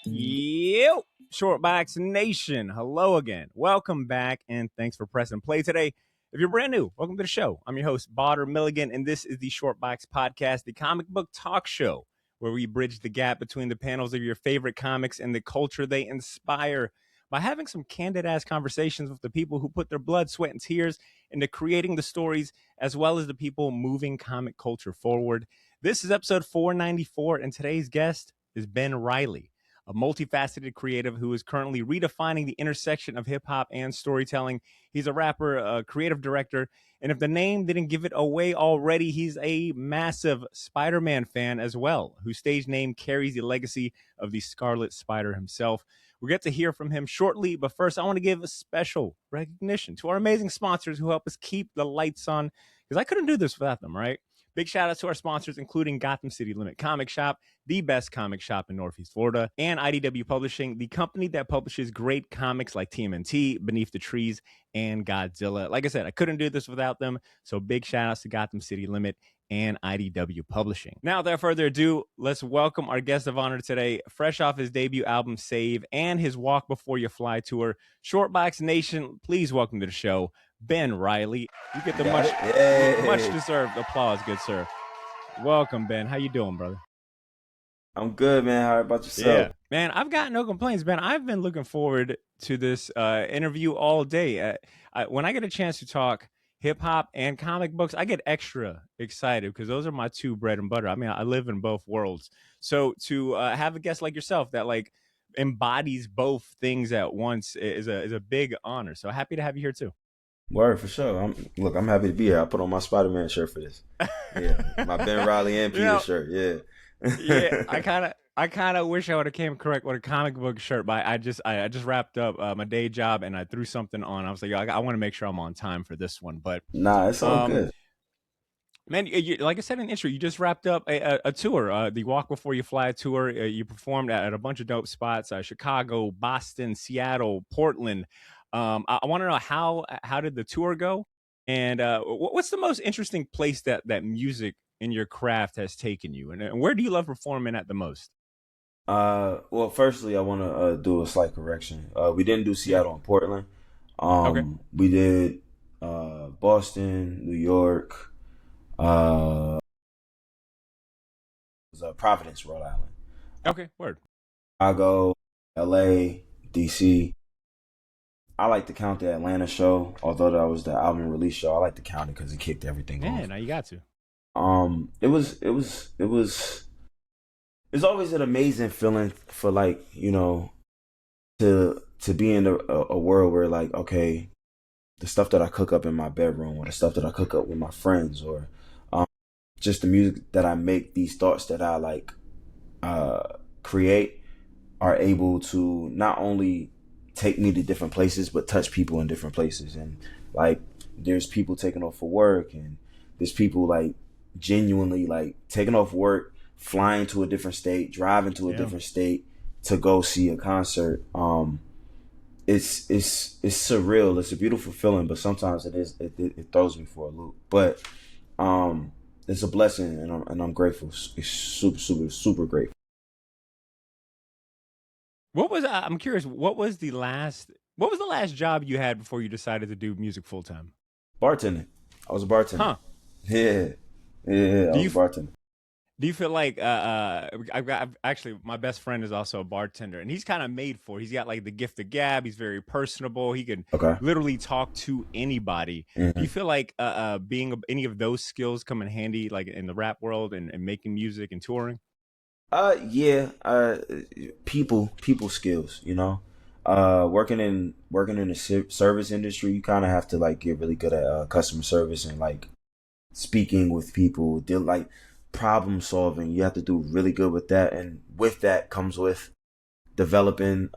Yo, Shortbox Nation. Hello again. Welcome back, and thanks for pressing play today. If you're brand new, welcome to the show. I'm your host, Bader Milligan, and this is the Shortbox Podcast, the comic book talk show, where we bridge the gap between the panels of your favorite comics and the culture they inspire by having some candid-ass conversations with the people who put their blood, sweat, and tears into creating the stories, as well as the people moving comic culture forward. This is episode 494, and today's guest is Ben Reilly, a multifaceted creative who is currently redefining the intersection of hip-hop and storytelling. He's a rapper, a creative director, and if the name didn't give it away already, he's a massive Spider-Man fan as well, whose stage name carries the legacy of the Scarlet Spider himself. We'll get to hear from him shortly, but first I want to give a special recognition to our amazing sponsors who help us keep the lights on, because I couldn't do this without them, right? Big shout out to our sponsors, including Gotham City Limit Comic Shop, the best comic shop in Northeast Florida, and IDW Publishing, the company that publishes great comics like TMNT, Beneath the Trees, and Godzilla. Like I said, I couldn't do this without them, so big shout outs to Gotham City Limit and IDW Publishing. Now, without further ado, let's welcome our guest of honor today, fresh off his debut album, Save, and his Walk Before You Fly tour. Shortbox Nation, please welcome to the show, Ben Reilly. You get the much deserved applause, good sir. Welcome, Ben. How you doing, brother? I'm good, man. How about yourself? Yeah, man, I've got no complaints, Ben. I've been looking forward to this interview all day. When I get a chance to talk hip hop and comic books, I get extra excited because those are my two bread and butter. I mean, I live in both worlds. So to have a guest like yourself that like embodies both things at once is a big honor. So happy to have you here too. Word, for sure. I'm happy to be here. I put on my Spider-Man shirt for this. Yeah, my Ben Reilly and Peter shirt. Yeah. Yeah, I kind of wish I would have came correct with a comic book shirt, but I just wrapped up my day job and I threw something on. I was like, I want to make sure I'm on time for this one. But nah, it's all good. Man, like I said in the intro, you just wrapped up a tour, the Walk Before You Fly tour. You performed at a bunch of dope spots, Chicago, Boston, Seattle, Portland. I want to know how did the tour go, and what's the most interesting place that music in your craft has taken you, and where do you love performing at the most? Well, firstly, I want to do a slight correction. We didn't do Seattle and Portland. Okay. We did Boston, New York, it was Providence, Rhode Island. Okay, word. Chicago, LA, DC. I like to count the Atlanta show, although that was the album release show. I like to count it because it kicked everything off. Yeah, now you got to. It's always an amazing feeling for, like, you know, to be in a world where, like, okay, the stuff that I cook up in my bedroom or the stuff that I cook up with my friends or just the music that I make, these thoughts that I like create are able to not only take me to different places but touch people in different places. And like there's people taking off for work, and there's people like genuinely like taking off work, flying to a different state, driving to a different state to go see a concert. It's surreal. It's a beautiful feeling, but sometimes it throws me for a loop. But it's a blessing, and I'm grateful. It's super grateful. I'm curious, what was the last job you had before you decided to do music full time? Bartending. I was a bartender. Huh. Yeah. I was a bartender. Do you feel like I've actually, my best friend is also a bartender, and he's kind of made for it. He's got like the gift of gab. He's very personable. He can literally talk to anybody. Mm-hmm. Do you feel like being any of those skills come in handy, like in the rap world and making music and touring? People skills, you know. Working in the service industry, you kind of have to like get really good at customer service and like speaking with people, like problem solving. You have to do really good with that, and with that comes with developing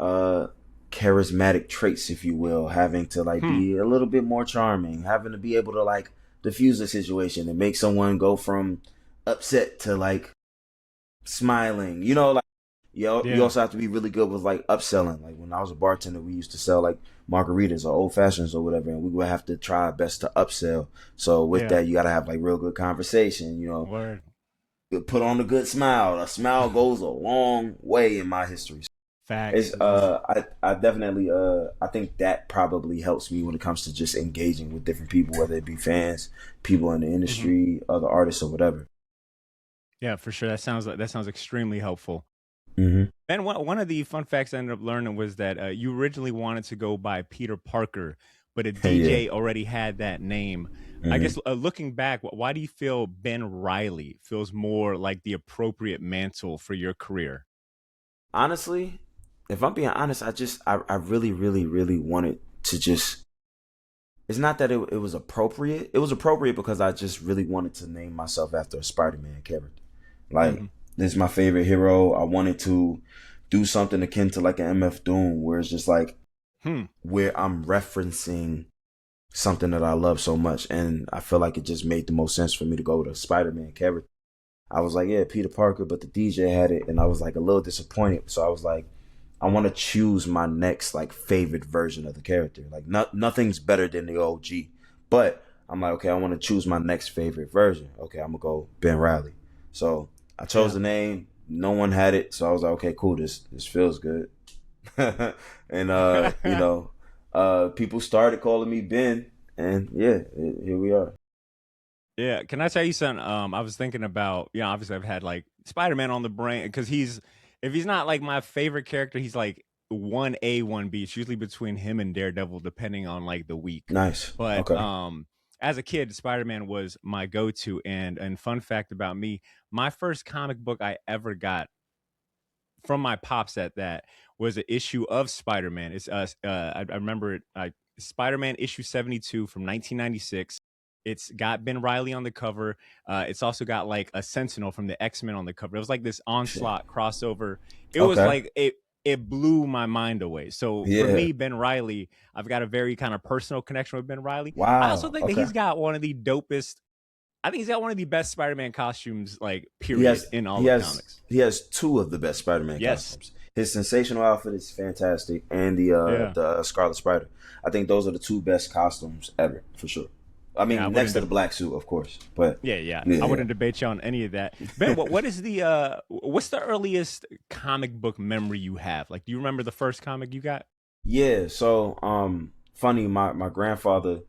charismatic traits, if you will, having to like be a little bit more charming, having to be able to like diffuse the situation and make someone go from upset to like smiling, you know, like you also have to be really good with like upselling. Like when I was a bartender, we used to sell like margaritas or old fashions or whatever, and we would have to try our best to upsell. So with that, you got to have like real good conversation, you know. Word. Put on a good smile. A smile goes a long way in my history. Facts. It's I definitely I think that probably helps me when it comes to just engaging with different people, whether it be fans, people in the Hmm. industry, other artists or whatever. Yeah, for sure. That sounds extremely helpful. Hmm. And one of the fun facts I ended up learning was that you originally wanted to go by Peter Parker, but a Yeah. DJ already had that name. I Hmm. guess looking back, why do you feel Ben Reilly feels more like the appropriate mantle for your career? Honestly, if I'm being honest, I really, really, really wanted to just. It's not that it was appropriate. It was appropriate because I just really wanted to name myself after a Spider-Man character. Like, Hmm. this is my favorite hero. I wanted to do something akin to like an MF Doom, where it's just like Hmm. where I'm referencing something that I love so much, and I feel like it just made the most sense for me to go with a Spider-Man character. I was like, yeah, Peter Parker, but the DJ had it, and I was like a little disappointed. So I was like, I want to choose my next like favorite version of the character. Like, nothing's better than the OG, but I'm like, okay, I want to choose my next favorite version. Okay, I'm gonna go Ben Reilly. So I chose Yeah. the name. No one had it, so I was like, okay, cool. This feels good. And people started calling me Ben, and yeah, here we are. Yeah, can I tell you something? I was thinking about, obviously I've had like Spider-Man on the brain because if he's not like my favorite character, he's like 1A, 1B. It's usually between him and Daredevil, depending on like the week. Nice. But Okay. as a kid, Spider-Man was my go-to. And fun fact about me, my first comic book I ever got from my pops at that was an issue of Spider-Man. I remember it, Spider-Man issue 72 from 1996. It's got Ben Reilly on the cover. It's also got like a Sentinel from the X-Men on the cover. It was like this Shit. onslaught crossover. It was Okay. like it blew my mind away. So for Yeah. me, Ben Reilly, I've got a very kind of personal connection with Ben Reilly. I also Wow. think that Okay. he's got one of the dopest. I think he's got one of the best Spider-Man costumes, like He period, has in all he of has comics. he has two of the best Spider-Man Yes. costumes. His sensational outfit is fantastic, and Yeah. the Scarlet Spider. I think those are the two best costumes ever for sure. I Yeah. I mean, next wouldn't. to the black suit, of course, but Yeah, yeah. I yeah, wouldn't debate you on any of that. Ben, what is the what's the earliest comic book memory you have? Like, do you remember the first comic you got? yeah. So, funny, my grandfather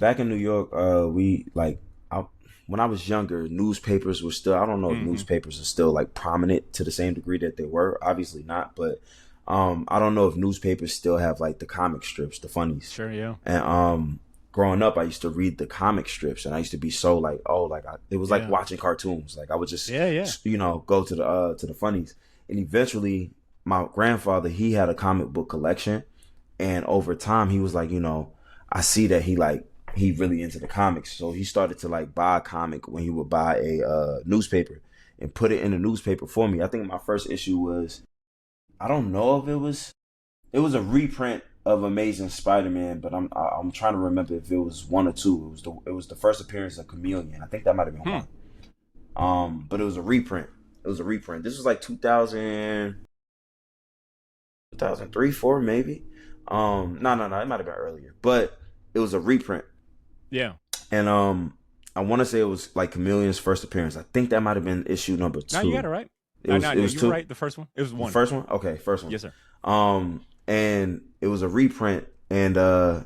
back in New York, we like I, when I was younger, newspapers were still. I don't know if Mm-hmm. newspapers are still like prominent to the same degree that they were. Obviously not, but I don't know if newspapers still have like the comic strips, the funnies. Sure, yeah. And growing up, I used to read the comic strips, and I used to be so like, oh, like it was like Yeah. watching cartoons. Like I would just, Yeah, yeah. go to the funnies, and eventually, my grandfather he had a comic book collection, and over time, he was like, I see that he really into the comics, so he started to like buy a comic when he would buy a newspaper and put it in the newspaper for me. I think my first issue was I don't know if it was a reprint of Amazing Spider-Man, but I'm trying to remember if it was one or two. It was the first appearance of Chameleon. I think that might have been Hmm. one. But it was a reprint. It was a reprint. This was like 2003, 4 maybe. No, it might have been earlier, but it was a reprint, Yeah. and I want to say it was like Chameleon's first appearance. I think that might have been issue number No, you got two. it right. It was No, it no, was you were two. right. The first one. It was The one. first one, okay, first one. Yes, sir. And it was a reprint, and it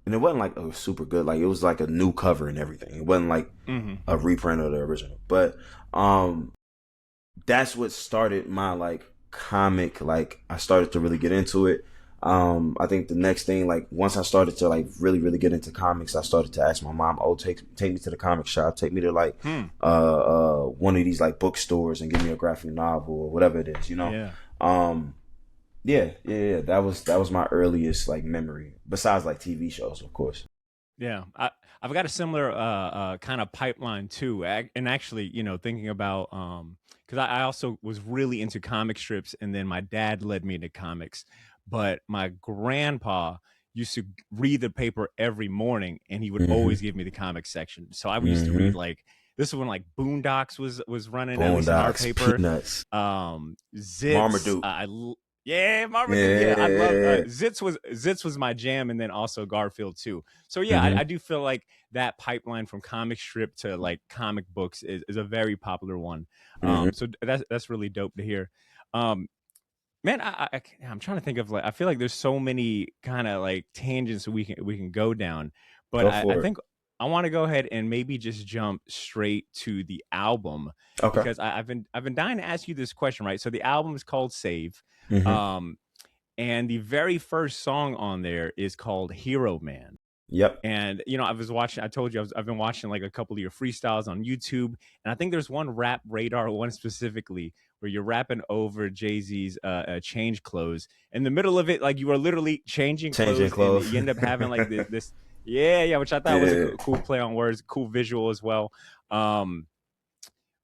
wasn't like super good. Like it was like a new cover and everything. It wasn't like Mm-hmm. a reprint of the original. But that's what started my like comic. Like I started to really get into it. I think the next thing, like once I started to like really, really get into comics, I started to ask my mom, "Oh, take me to the comic shop. Take me to like Hmm. one of these like bookstores and give me a graphic novel or whatever it is, you know." Yeah. Um, yeah. That was my earliest like memory. Besides like TV shows, of course. Yeah, I've got a similar kind of pipeline too. And actually, thinking about because I also was really into comic strips, and then my dad led me into comics. But my grandpa used to read the paper every morning, and he would Mm-hmm. always give me the comic section. So I used to read Mm-hmm. like this is when like Boondocks was running, at least in our Boondocks, paper. Peanuts, Zits. Marmaduke. Yeah, Marmaduke. Yeah, I love Yeah. Zits was my jam, and then also Garfield too. So yeah, Mm-hmm. I do feel like that pipeline from comic strip to like comic books is a very popular one. Mm-hmm. So that's really dope to hear. Um, Man, I'm trying to think of like I feel like there's so many kind of like tangents we can go down, but Go I for it. think I want to go ahead and maybe just jump straight to the album Okay. because I've been dying to ask you this question, right? So the album is called Save, Hmm. um, and the very first song on there is called Hero Man. Yep. And I was watching. I told you I've been watching like a couple of your freestyles on YouTube, and I think there's one rap radar one specifically where you're rapping over Jay-Z's "Change Clothes." In the middle of it, like you are literally changing Changing clothes, and clothes. you end up having like this yeah, which I thought was a Yeah. cool play on words, cool visual as well. Um,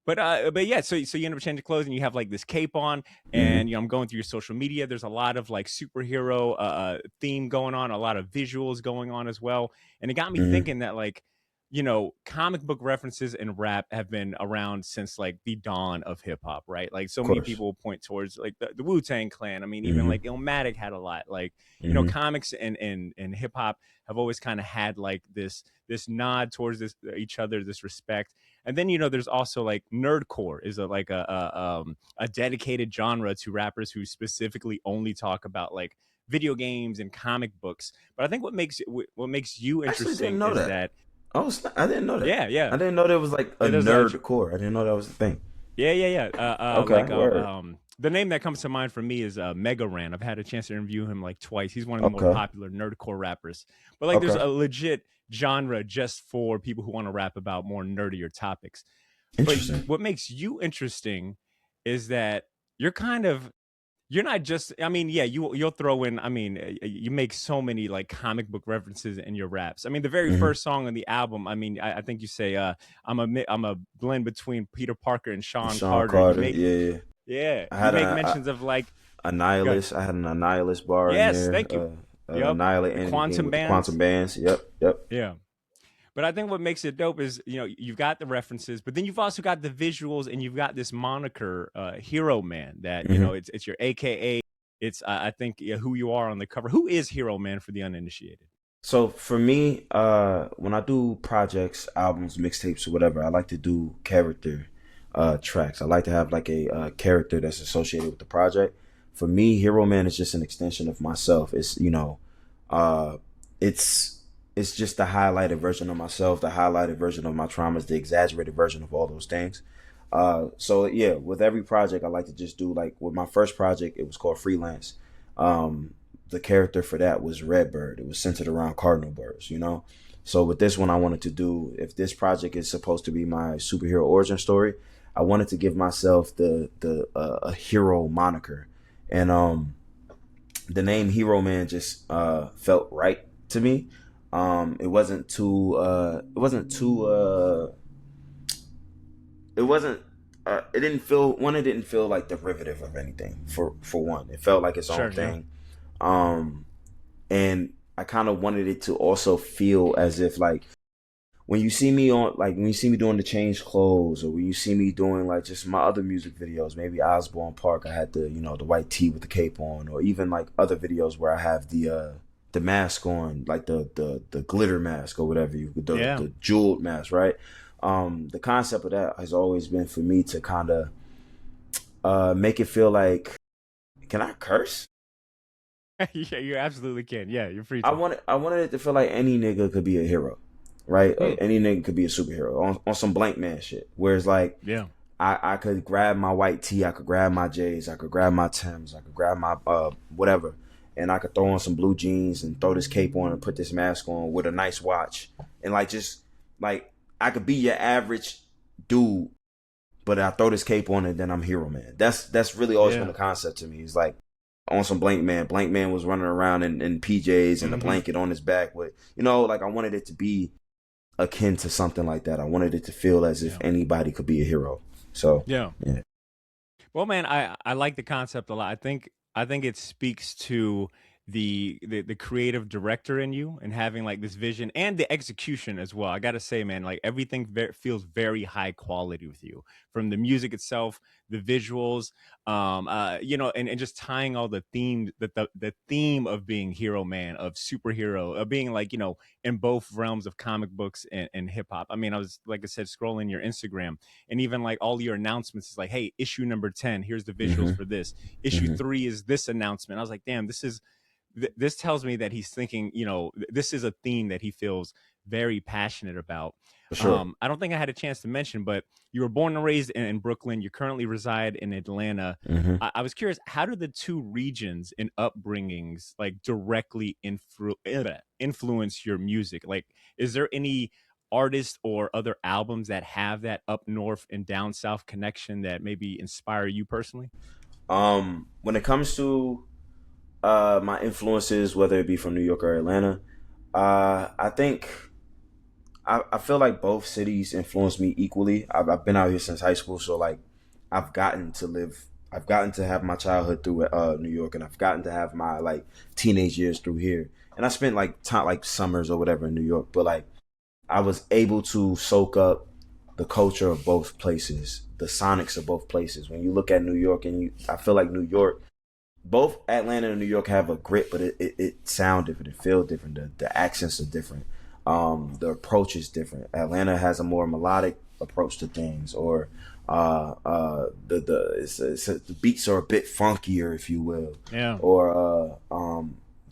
but yeah, so you end up changing clothes and you have like this cape on, Hmm. and I'm going through your social media. There's a lot of like superhero theme going on, a lot of visuals going on as well, and it got me Hmm. thinking that like comic book references and rap have been around since like the dawn of hip hop, right? Like so Of many course. people point towards like the Wu-Tang Clan. I mean, even Hmm. like Illmatic had a lot. Like Hmm. comics and hip hop have always kind of had like this nod towards this each other, this respect. And then there's also like nerdcore is a dedicated genre to rappers who specifically only talk about like video games and comic books. But I think what makes you I actually didn't interesting know is that. that I didn't know that. yeah, yeah, I didn't know there was like a there's nerd core. I didn't know that was a thing. yeah, yeah, yeah. Okay, word. The name that comes to mind for me is Mega Ran. I've had a chance to interview him like twice. He's one of the more Okay, popular nerdcore rappers. But like, there's okay. a legit genre just for people who want to rap about more nerdier topics. But Interesting. what makes you interesting is that you're kind of you're not just I mean, yeah, you'll throw in I mean, you make so many like comic book references in your raps. I mean, the very Hmm. first song on the album, I mean, I think you say I'm a blend between Peter Parker and Sean Sean Carter. You Carter. make Yeah, yeah. yeah, I you had make mentions of like a good. nihilist. I had an annihilist bar in Yes, there. thank you. Yep. Annihilate The anything quantum with the quantum bands. bands. Yep, yep. Yeah. But I think what makes it dope is, you've got the references, but then you've also got the visuals and you've got this moniker, Hero Man, that, Hmm. it's your AKA. It's, I think, yeah, who you are on the cover. Who is Hero Man for the uninitiated? So for me, when I do projects, albums, mixtapes, or whatever, I like to do character tracks. I like to have like a character that's associated with the project. For me, Hero Man is just an extension of myself. It's uh, it's it's just the highlighted version of myself, the highlighted version of my traumas, the exaggerated version of all those things. So yeah, with every project, I like to just do like with my first project, it was called Freelance. Um, the character for that was Redbird. It was centered around cardinal birds. So with this one, I wanted to do, if this project is supposed to be my superhero origin story, I wanted to give myself the a hero moniker, and the name Hero Man just felt right to me. It wasn't too it wasn't it didn't feel one, it didn't feel like derivative of anything. For one, it felt like its own Sure, yeah. thing. um and I kind of wanted it to also feel as if like when you see me doing the change clothes, or when you see me doing like just my other music videos, maybe Osborne Park, I had the white tee with the cape on, or even like other videos where I have the mask on, like the glitter mask or whatever, Yeah. the jeweled mask, right? The concept of that has always been for me to kind of make it feel like, can I curse? Yeah, you absolutely can. Yeah, you're free to. I wanted it to feel like any nigga could be a hero, right? Hmm. Any nigga could be a superhero on some blank man shit. Whereas like Yeah. I could grab my white tee, I could grab my J's, I could grab my Timbs, I could grab my whatever, and I could throw on some blue jeans and throw this cape on and put this mask on with a nice watch, and like just like I could be your average dude, but I throw this cape on and then I'm Hero Man. That's really always been Yeah. the concept to me. It's like on some blank man. Blank man was running around in PJs and a Hmm. blanket on his back with like I wanted it to be akin to something like that. I wanted it to feel as if Yeah. anybody could be a hero. So Yeah. yeah. Well, man, I like the concept a lot. I think it speaks to the creative director in you and having like this vision and the execution as well. I gotta say, man, like everything feels very high quality with you, from the music itself, the visuals, and just tying all the themes, the theme of being hero man, of superhero, of being like, in both realms of comic books and hip hop. I mean, I was, like I said, scrolling your Instagram, and even like all your announcements is like, hey, issue number 10, here's the visuals Mm-hmm. for this. Issue Mm-hmm. 3 is this announcement. I was like, damn, this tells me that he's thinking, this is a theme that he feels very passionate about. For sure. I don't think I had a chance to mention, but you were born and raised in Brooklyn. You currently reside in Atlanta. Mm-hmm. I was curious, how do the two regions and upbringings like directly influence your music? Like, is there any artists or other albums that have that up north and down south connection that maybe inspire you personally? When it comes to my influences, whether it be from New York or Atlanta, I think I feel like both cities influence me equally. I've been out here since high school, so like I've gotten to live, I've gotten to have my childhood through New York, and I've gotten to have my like teenage years through here. And I spent like time, like summers or whatever in New York, but like I was able to soak up the culture of both places, the sonics of both places. When you look at New York, I feel like New York, both Atlanta and New York have a grit, but it sound different, it feel different. The accents are different. The approach is different. Atlanta has a more melodic approach to things, or the beats are a bit funkier, if you will. Yeah. Or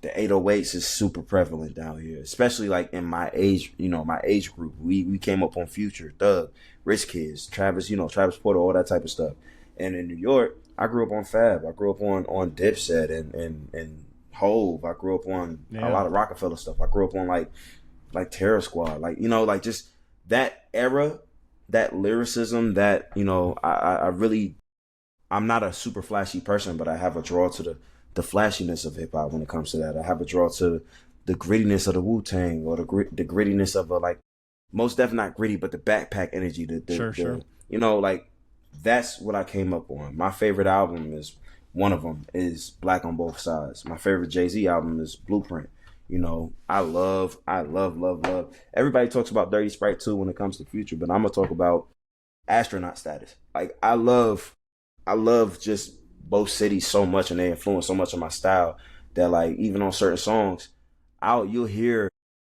the 808s is super prevalent down here, especially like in my age, my age group. We came up on Future, Thug, Rich Kids, Travis, Travis Porter, all that type of stuff. And in New York, I grew up on Fab. I grew up on Dipset and Hove. I grew up on a lot of Rockefeller stuff. I grew up on like Terror Squad, like just that era, that lyricism, that I really, I'm not a super flashy person, but I have a draw to the flashiness of hip hop when it comes to that. I have a draw to the grittiness of the Wu-Tang, or the grittiness of like, most definitely not gritty, but the backpack energy, Sure. Like that's what I came up on. My favorite album is, one of them is Black on Both Sides. My favorite Jay-Z album is Blueprint. I love. Everybody talks about Dirty Sprite too when it comes to Future, but I'm gonna talk about Astronaut Status. Like I love just both cities so much, and they influence so much of my style that like even on certain songs, you'll hear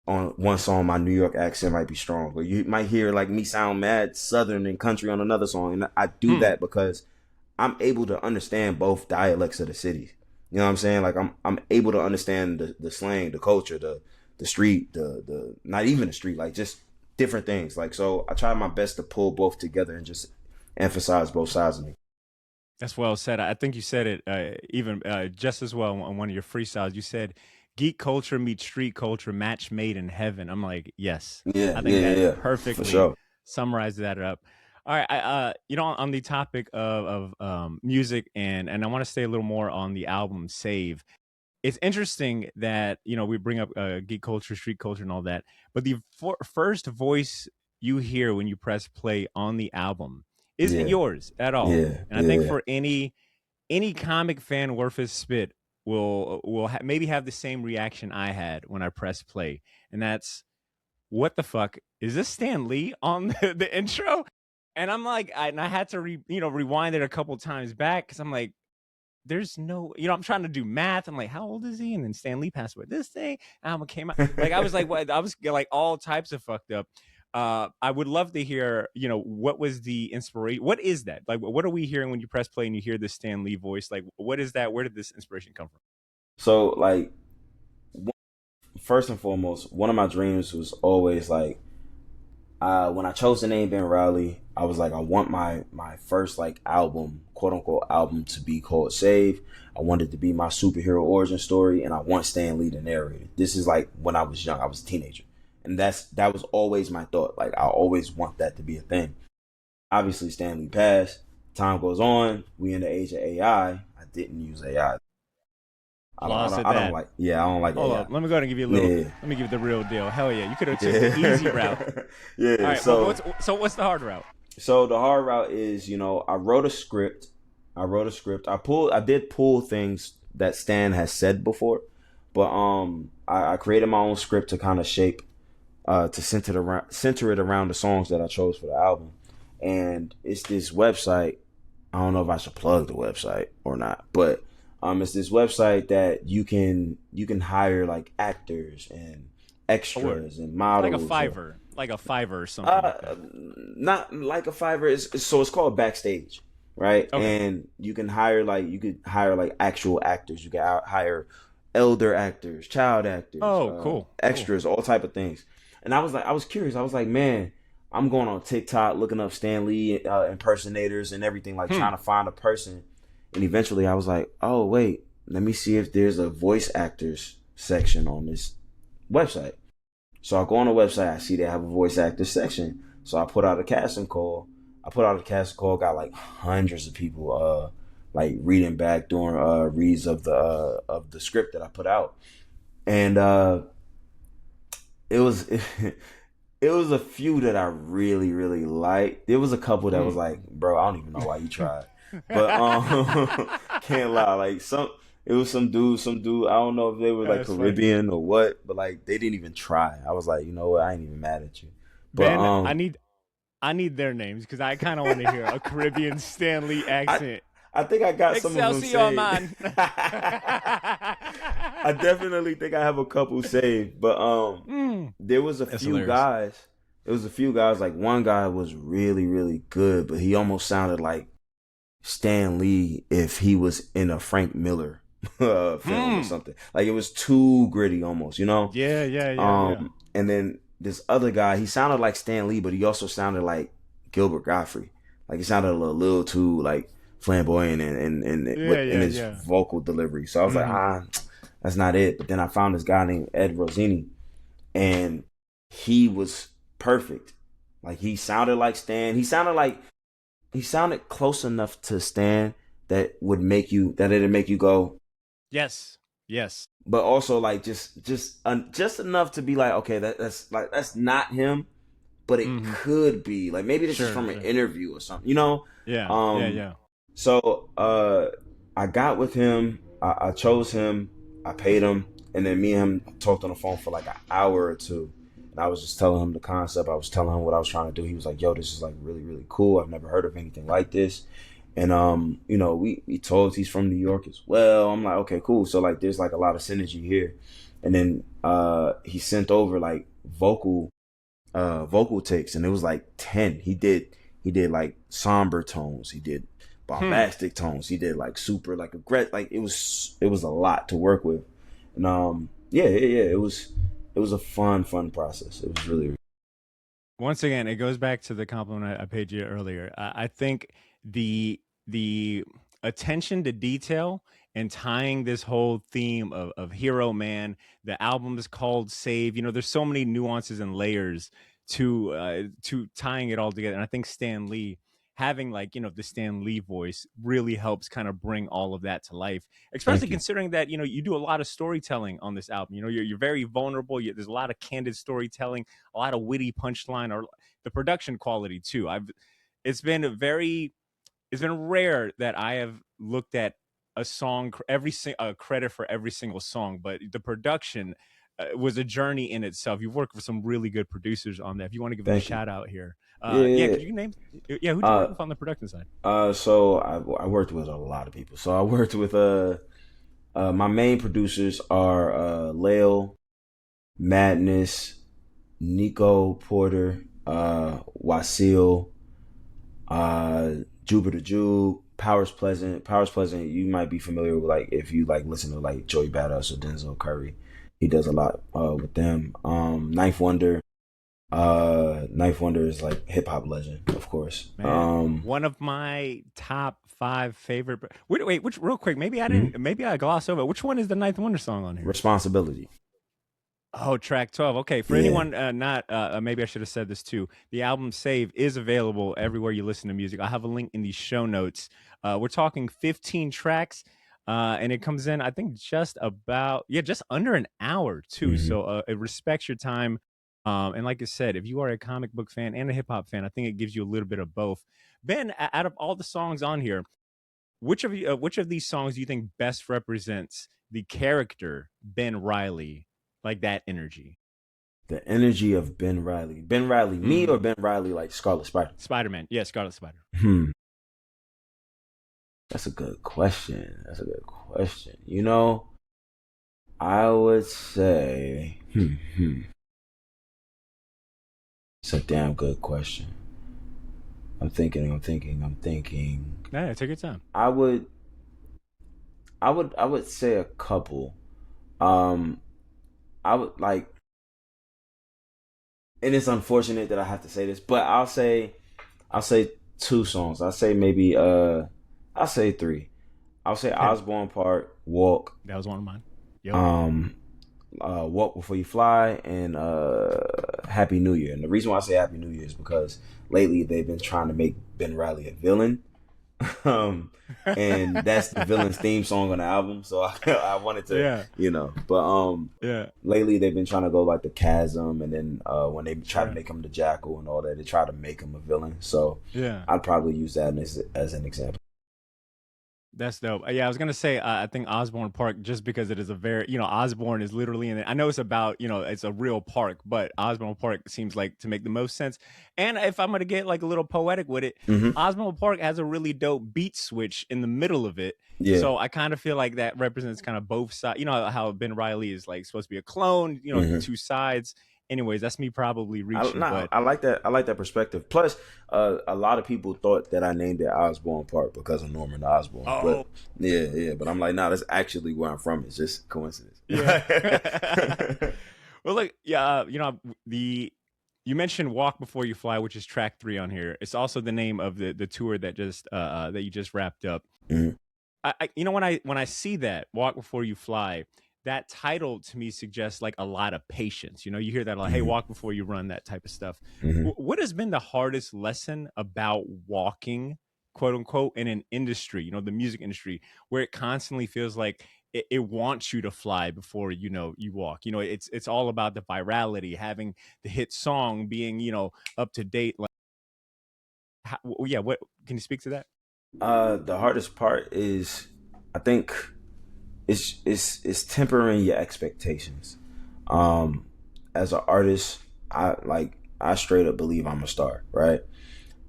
on one song my New York accent might be strong, or you might hear like me sound mad Southern and country on another song, and I do that because I'm able to understand both dialects of the city. You know what I'm saying? Like I'm able to understand the slang, the culture, the street, the not even the street, like just different things. Like, so I try my best to pull both together and just emphasize both sides of me. That's well said. I think you said it even just as well on one of your freestyles. You said, "Geek culture meets street culture, match made in heaven." I'm like, yes. Yeah, I think that for perfectly sure. summarizes that up. All right, on the topic of music, and I want to stay a little more on the album Save. It's interesting that we bring up geek culture, street culture, and all that, but the first voice you hear when you press play on the album isn't Yeah, yours at all. yeah, And I think yeah. for any comic fan worth his spit will maybe have the same reaction I had when I pressed play, and that's, what the fuck is this, Stan Lee on the intro? And I'm like, I had to rewind it a couple times back, because I'm like, there's no, I'm trying to do math. I'm like, how old is he? And then Stan Lee passed away. This thing album came out. Like, I was like, what? I was like all types of fucked up. I would love to hear, what was the inspiration? What is that? Like, what are we hearing when you press play and you hear the Stan Lee voice? Like, what is that? Where did this inspiration come from? So like, first and foremost, one of my dreams was always like, when I chose the name Ben Reilly, I was like, I want my first like album, quote unquote album, to be called Save. I wanted it to be my superhero origin story, and I want Stan Lee to narrate it. This is like when I was young, I was a teenager, and that was always my thought. Like, I always want that to be a thing. Obviously, Stan Lee passed. Time goes on. We in the age of AI. I didn't use AI. Lost at I that. don't like. Yeah, I don't like Hold AI. up, let me go ahead and give you a little. Yeah. Let me give you the real deal. Hell yeah, you could have took the easy route. Yeah. All right, so what's the hard route? So the hard route is, I wrote a script. I did pull things that Stan has said before, But I created my own script to kind of shape to center it around the songs that I chose for the album. And it's this website. I don't know if I should plug the website or not, but it's this website that you can hire like actors and extras and Like a models. Fiverr or something like that. Not like a Fiverr. So it's called Backstage, right? Okay. And you could hire like actual actors. You can hire elder actors, child actors, Oh, cool. extras, all type of things. And I was curious. I was like, man, I'm going on TikTok looking up Stan Lee impersonators and everything, like trying to find a person. And eventually, I was like, oh wait, let me see if there's a voice actors section on this website. So I go on the website, I see they have a voice actor section. So I put out a casting call. Got like hundreds of people like reading back during reads of the script that I put out. And it was it was a few that I really, really liked. There was a couple that was like, bro, I don't even know why you tried. But can't lie, like it was some dude, I don't know if they were like That's Caribbean or what, but like they didn't even try. I was like, you know what, I ain't even mad at you. But Ben, I need their names because I kind of want to hear a Caribbean Stanley I accent. I think I got some of them Excelsior, saved. man. I definitely think I have a couple saved, but there was a That's few hilarious. guys. There was a few guys. Like one guy was really, really good, but he almost sounded like Stan Lee if he was in a Frank Miller film or something. Like it was too gritty, almost. Yeah. And then this other guy, he sounded like Stan Lee, but he also sounded like Gilbert Godfrey. Like he sounded a little too like flamboyant in his Yeah. vocal delivery. So I was like, that's not it. But then I found this guy named Ed Rosini, and he was perfect. Like he sounded like Stan. He sounded close enough to Stan that it'd make you go, Yes. but also like just enough to be like, okay, that's not him, but it could be like maybe this is from an interview or something, Yeah. Um, So I got with him. I chose him. I paid him, and then me and him talked on the phone for like an hour or two. And I was just telling him the concept. I was telling him what I was trying to do. He was like, "Yo, this is like really, really cool. I've never heard of anything like this." And we told he's from New York as well. I'm like, okay, cool. So like, there's like a lot of synergy here. And then he sent over like vocal takes, and it was like 10. He did like somber tones. He did bombastic tones. He did like super like aggressive. Like it was a lot to work with. And yeah. It was a fun process. It was really. Once again, it goes back to the compliment I paid you earlier. I think the attention to detail and tying this whole theme of Hero Man, the album is called Save. There's so many nuances and layers to tying it all together. And I think Stan Lee having like the Stan Lee voice really helps kind of bring all of that to life, especially Thank you. considering that you do a lot of storytelling on this album. You're very vulnerable. There's a lot of candid storytelling, a lot of witty punchline, or the production quality too. It's been it's been rare that I have looked at a song credit for every single song, but the production was a journey in itself. You've worked with some really good producers on that. If you want to give them a Thank you. shout out here, yeah, Yeah. could you name? Yeah, who'd you work Uh, with on the production side? so I worked with a lot of people. So I worked with my main producers are Lale, Madness, Nico Porter, Wasil, Jupiter Jew, Powers Pleasant. Powers Pleasant, you might be familiar with, like, if you like listen to like Joey Badass or Denzel Curry. He does a lot with them. Knife Wonder is like hip hop legend, of course. Man, one of my top 5 favorite. Wait, which real quick? Maybe I Mhm. didn't. Maybe I glossed over. Which one is the Ninth Wonder song on here? Responsibility. Oh, track 12. Okay, for Yeah. anyone not, maybe I should have said this too. The album Save is available everywhere you listen to music. I have a link in the show notes. We're talking 15 tracks, and it comes in, I think, just under an hour too. Hmm. So it respects your time. And like I said, if you are a comic book fan and a hip hop fan, I think it gives you a little bit of both. Ben, out of all the songs on here, which of these songs do you think best represents the character Ben Reilly, like that energy? The energy of Ben Reilly. Ben Reilly, me Mm-hmm. or Ben Reilly like Scarlet Spider? Spider-Man, yeah, Scarlet Spider. Hmm. That's a good question. That's a good question. You know, I would say, it's a damn good question. I'm thinking. Yeah, take your time. I would, I would say a couple. Um, I would like, and it's unfortunate that I have to say this, but I'll say two songs. I'll say three. I'll say Okay, Osborne Park, Walk, that was one of mine. Yep. um, Walk Before You Fly, and Happy New Year. And the reason why I say Happy New Year is because lately they've been trying to make Ben Reilly a villain. um, and that's the villain's theme song on the album. So I wanted to, Yeah, but yeah, lately they've been trying to go like the Chasm, and then when they try to right. make him the Jackal and all that, they try to make him a villain. So Yeah. I'd probably use that as an example. That's dope. Yeah, I was gonna say I think Osborne Park, just because it is a very, Osborne is literally in it. I know it's about, it's a real park, but Osborne Park seems like to make the most sense. And if I'm gonna get like a little poetic with it, Hmm. Osborne Park has a really dope beat switch in the middle of it. Yeah. So I kind of feel like that represents kind of both sides. You know how Ben Reilly is like supposed to be a clone, Hmm. two sides. Anyways, that's me probably reaching, but I like that. I like that perspective. Plus, a lot of people thought that I named it Osborne Park because of Norman Osborn. But oh yeah. But I'm like, nah, that's actually where I'm from. It's just coincidence. yeah. Well, like, yeah, the you mentioned "Walk Before You Fly," which is track 3 on here. It's also the name of the tour that just that you just wrapped up. Mhm. When I see that "Walk Before You Fly," that title to me suggests like a lot of patience. You hear that like, "Hey, Mhm. walk before you run," that type of stuff. Mhm. What has been the hardest lesson about walking, quote unquote, in an industry, the music industry, where it constantly feels like it wants you to fly before you walk. It's all about the virality, having the hit song, being up to date. Like, yeah, what can you speak to that? The hardest part is, I think, it's tempering your expectations. Um, as an artist, I straight up believe I'm a star, right?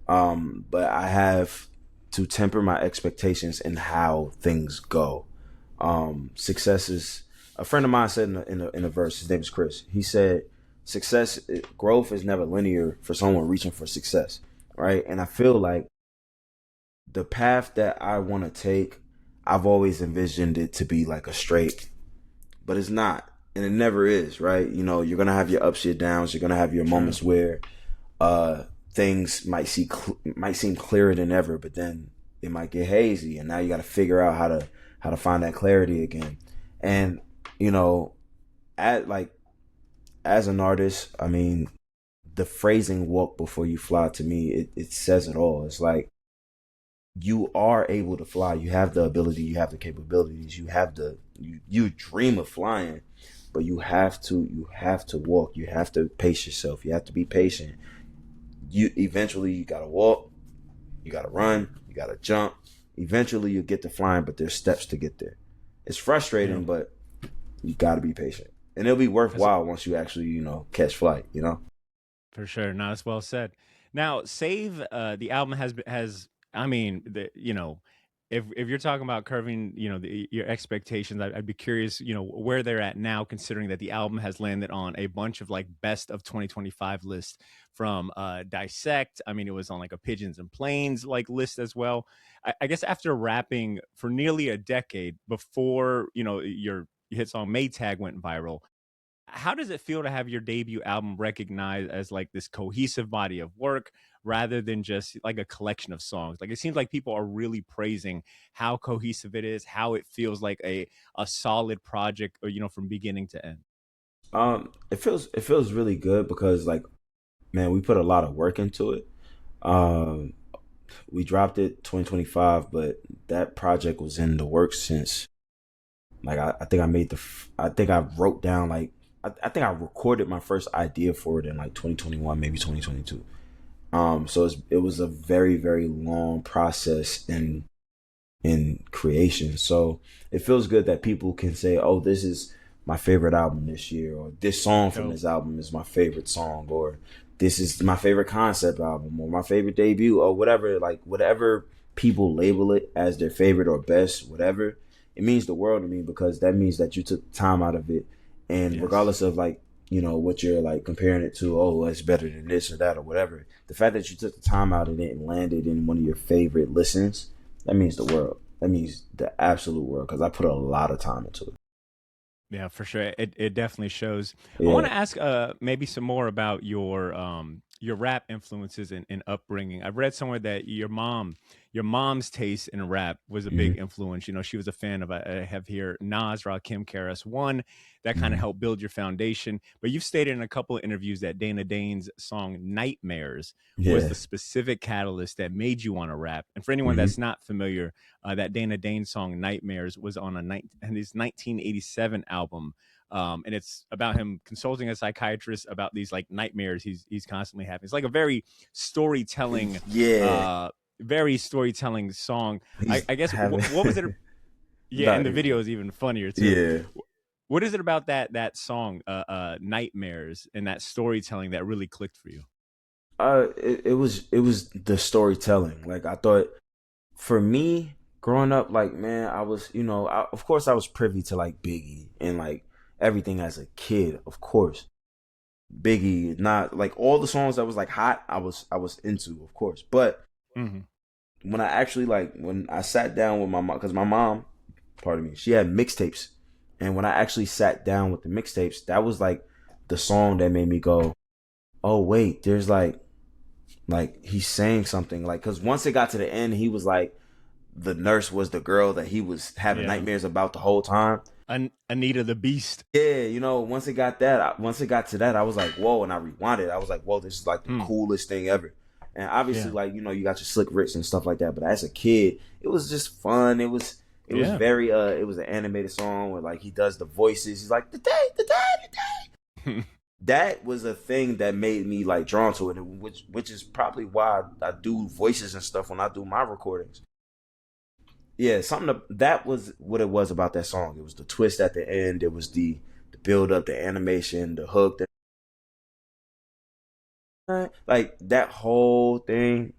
But I have to temper my expectations in how things go. Success is, a friend of mine said in a verse. His name is Chris. He said, growth is never linear for someone reaching for success, right? And I feel like the path that I want to take, I've always envisioned it to be like a straight, but it's not, and it never is, right? You're gonna have your ups, your downs. You're gonna have your True. moments where things might seem clearer than ever, but then it might get hazy, and now you got to figure out how to find that clarity again. And you know, at like as an artist, I mean, the phrasing "walk before you fly" to me, it says it all. It's like you are able to fly. You have the ability. You have the capabilities. You dream of flying, but you have to walk. You have to pace yourself. You have to be patient. You gotta walk, you gotta run, you gotta jump. Eventually you get to flying, but there's steps to get there. It's Yeah. frustrating, but you gotta be patient. And it'll be That's worthwhile once you actually, catch flight. for sure. No, that's well said. Now, Save, the album has. I mean, if you're talking about curving, your expectations, I'd be curious, where they're at now, considering that the album has landed on a bunch of like best of 2025 lists from Dissect. I mean, it was on like a Pigeons and Planes like list as well. I guess after rapping for nearly a decade before, your hit song Maytag went viral, how does it feel to have your debut album recognized as like this cohesive body of work rather than just like a collection of songs? Like, it seems like people are really praising how cohesive it is, how it feels like a solid project, or from beginning to end. It feels really good because, like, man, we put a lot of work into it. Um we dropped it 2025, but that project was in the works since, like, I think I think I wrote down, like, I think I recorded my first idea for it in like 2021, maybe 2022. So it was a very, very long process, and in creation. So it feels good that people can say, "Oh, this is my favorite album this year," or "This song from Dope. this album is my favorite song," or "This is my favorite concept album," or "My favorite debut," or whatever. Like whatever people label it as their favorite or best, whatever, it means the world to me because that means that you took time out of it, and Yes. regardless of like what you're like comparing it to, oh, it's better than this or that or whatever. The fact that you took the time out of it and landed in one of your favorite listens, that means the world. That means the absolute world because I put a lot of time into it. Yeah, for sure. It definitely shows. I want Yeah. to ask maybe some more about your rap influences and upbringing. I've read somewhere that your mom's taste in rap was a big Hmm. influence. She was a fan of I have here Nas, Rakim, KRS One. That kind of Hmm. helped build your foundation. But you've stated in a couple of interviews that Dana Dane's song "Nightmares" was Yeah. the specific catalyst that made you want to rap. And for anyone Hmm. that's not familiar, that Dana Dane song "Nightmares" was on his 1987 album, and it's about him consulting a psychiatrist about these like nightmares he's constantly having. It's like a Yeah. uh, very storytelling song. I, He's I guess having. what was it? Yeah, and Not the even. video is even funnier too. Yeah. What is it about that song, "Nightmares," and that storytelling that really clicked for you? It was the storytelling. Like I thought for me growing up, like man, I was of course I was privy to like Biggie and like everything as a kid, of course. Biggie, not like all the songs that was like hot, I was into, of course. But Hmm. when I actually like when I sat down with my mom, because my mom, pardon me, she had mixtapes, and when I actually sat down with the mixtapes, that was like the song that made me go, oh wait, there's like he's saying something like because once it got to the end, he was like the nurse was the girl that he was having Yeah, nightmares about the whole time. Anita the Beast. Yeah, once it got to that, I was like, whoa, and I rewound it. I was like, whoa, this is like the Hmm. coolest thing ever. And obviously, Yeah, like you got your slick Ricks and stuff like that. But as a kid, it was just fun. It was yeah. very it was an animated song where like he does the voices. He's like the day, the day. That was a thing that made me like drawn to it, which is probably why I do voices and stuff when I do my recordings. Yeah, that was what it was about that song. It was the twist at the end. It was the build up, the animation, the hook, like that whole thing.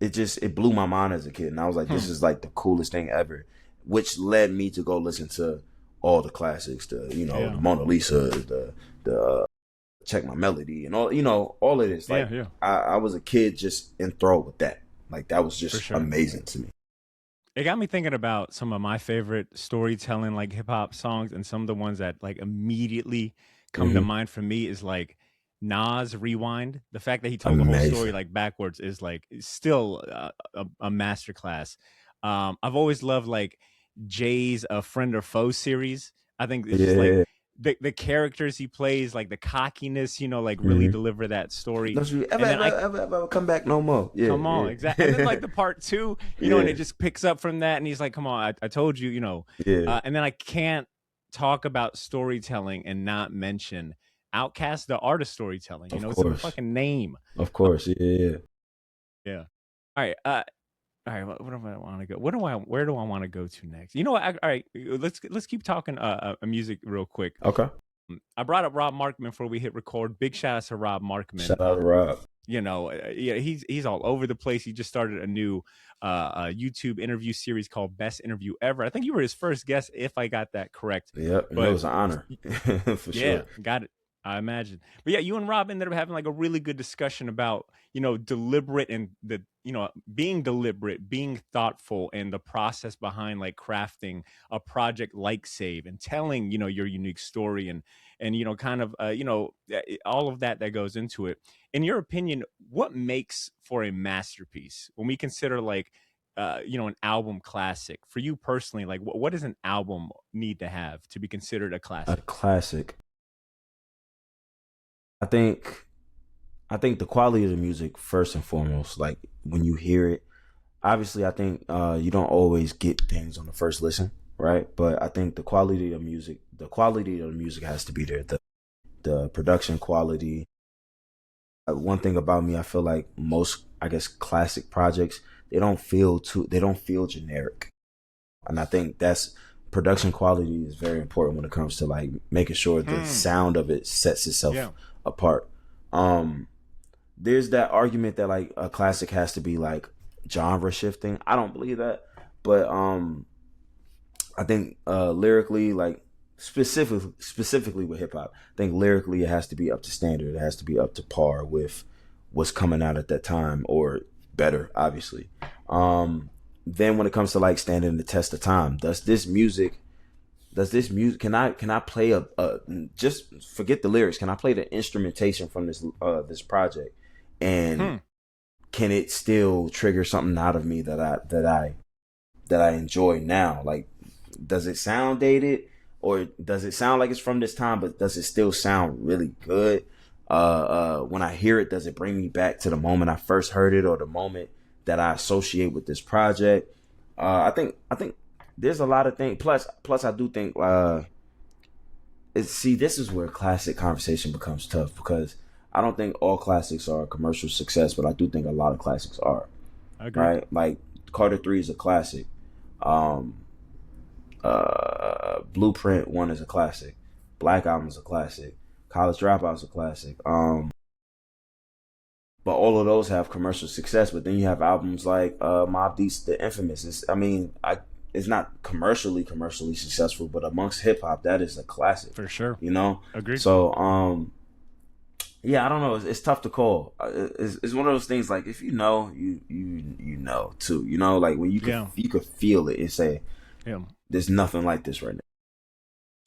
It blew my mind as a kid, and I was like, this Hmm. is like the coolest thing ever, which led me to go listen to all the classics, the Yeah, Mona Lisa, the Check My Melody, and all of this. yeah, Like yeah. I was a kid just enthralled with that. Like that was For just sure. amazing to me. It got me thinking about some of my favorite storytelling, like hip hop songs, and some of the ones that like immediately come to Hmm. mind for me is like Nas Rewind. The fact that he told the whole story Amazing. like backwards is like still a masterclass. I've always loved like Jay's Friend or Foe series. I think it's just like Yeah. the characters he plays, like the cockiness, like really Hmm. deliver that story. Don't you ever, And then ever, I ever, ever come back no more? Yeah, Come on, exactly. And then yeah, like the part two, and yeah, it just picks up from that, and he's like, "Come on, I told you," yeah. And then I can't talk about storytelling and not mention Outcast, the art of storytelling. Of It's a course, fucking name. of course. Yeah, yeah. Yeah. All right. All right. What do I want to go? Where do I want to go to next? You know what? All right. Let's keep talking music real quick. Okay. I brought up Rob Markman before we hit record. Big shout out to Rob Markman. Shout out to Rob. Yeah, he's all over the place. He just started a new YouTube interview series called Best Interview Ever. I think you were his first guest, if I got that correct. Yep, and it But was an honor for yeah, sure. got it. I imagine. But yeah, you and Rob ended up having like a really good discussion about, deliberate and being deliberate, being thoughtful, and the process behind like crafting a project like Save and telling, your unique story and kind of all of that goes into it. In your opinion, what makes for a masterpiece when we consider like an album classic for you personally? Like, what does an album need to have to be considered a A classic? classic. I think. I think the quality of the music first and foremost. Like when you hear it, obviously, I think you don't always get things on the first listen, right? But I think the quality of the music has to be there. The production quality. One thing about me, I feel like most, I guess, classic projects they don't feel generic. And I think that's production quality is very important when it comes to like making sure the sound of it sets itself Yeah. apart. Um, there's that argument that like a classic has to be like genre shifting. I don't believe that, but I think lyrically, like specifically with hip hop, I think lyrically it has to be up to standard. It has to be up to par with what's coming out at that time, or better, obviously. Then when it comes to like standing the test of time, can I play a just forget the lyrics? Can I play the instrumentation from this project, and Hmm. can it still trigger something out of me that I enjoy now? Like, does it sound dated, or does it sound like it's from this time, but does it still sound really good? When I hear it, does it bring me back to the moment I first heard it, or the moment that I associate with this project? I think there's a lot of things. Plus, I do think this is where classic conversation becomes tough, because I don't think all classics are a commercial success, but I do think a lot of classics are. Agreed. Right, like Carter 3 is a classic. Um, Blueprint 1 is a classic. Black Album is a classic. College Dropout is a classic. But all of those have commercial success. But then you have albums like Mobb Deep's The Infamous. It's not commercially successful, but amongst hip hop, that is a classic. For sure. You know. Agreed. So yeah, I don't know. It's tough to call. It's one of those things, like, if you know, you know too. You know, like when Yeah. you could feel it and say, Yeah. there's nothing like this right now.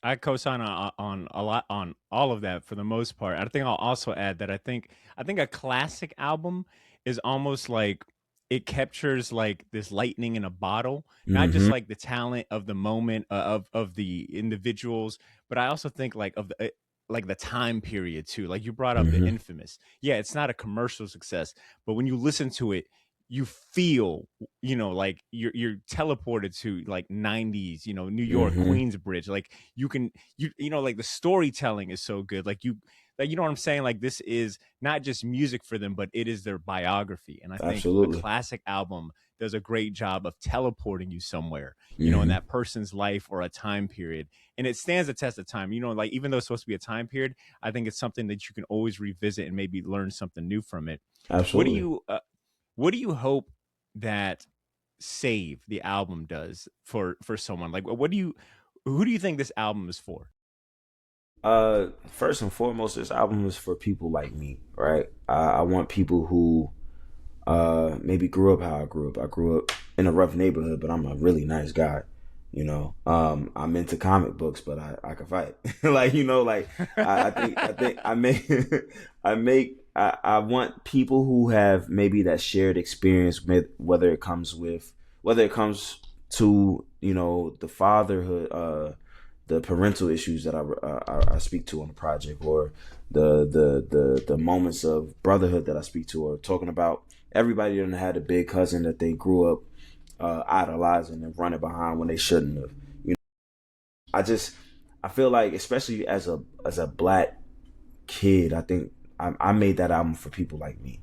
I co-sign on a lot on all of that for the most part. I think I'll also add that I think a classic album is almost like it captures like this lightning in a bottle, not just Mm-hmm. like the talent of the moment of the individuals, but I also think like the time period too. Like you brought up the Mm-hmm. Infamous. Yeah, it's not a commercial success, but when you listen to it, you feel, like you're teleported to like 90s, New York, Mm-hmm. Queensbridge. Like like the storytelling is so good. Like you know what I'm saying? Like this is not just music for them, but it is their biography. And I think a Absolutely. classic album does a great job of teleporting you somewhere, in Mm-hmm. that person's life or a time period. And it stands the test of time. Like even though it's supposed to be a time period, I think it's something that you can always revisit and maybe learn something new from it. What do Absolutely. you what do you hope that Save the album does for someone? Like who do you think this album is for? First and foremost, this album is for people like me, right? I want people who maybe grew up how I grew up. I grew up in a rough neighborhood, but I'm a really nice guy. I'm into comic books, but I can fight. Like, like I think I make I want people who have maybe that shared experience with, whether it comes to, the fatherhood, the parental issues that I speak to on the project, or the moments of brotherhood that I speak to, or talking about everybody that had a big cousin that they grew up idolizing and running behind when they shouldn't have. I just I feel like, especially as a black kid, I think I made that album for people like me.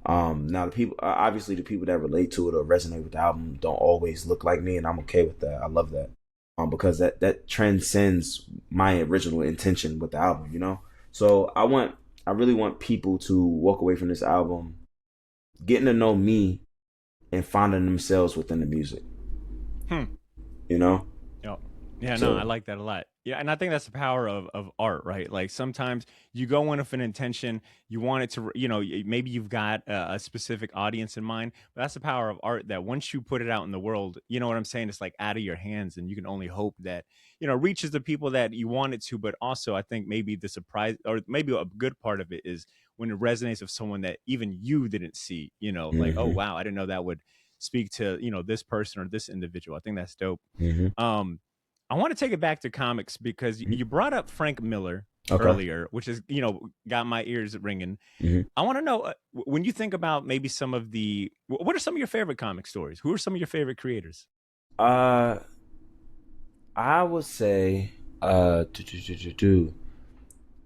Now the people, obviously the people that relate to it or resonate with the album don't always look like me, and I'm okay with that. I love that. Because that transcends my original intention with the album. So I really want people to walk away from this album getting to know me and finding themselves within the music. Hmm. You know. Yeah. Yeah, no, I So. like that a lot. Yeah, and I think that's the power of art, right? Like sometimes you go in with an intention, you want it to, maybe you've got a specific audience in mind, but that's the power of art, that once you put it out in the world, you know what I'm saying? It's like out of your hands, and you can only hope that, reaches the people that you want it to. But also, I think maybe the surprise, or maybe a good part of it, is when it resonates with someone that even you didn't see, like, oh, Hmm. wow, I didn't know that would speak to, this person or this individual. I think that's dope. Hmm. Um, I want to take it back to comics because you brought up Frank Miller Okay. earlier, which is, got my ears ringing. Hmm. I want to know, when you think about maybe what are some of your favorite comic stories? Who are some of your favorite creators? Uh, I would say,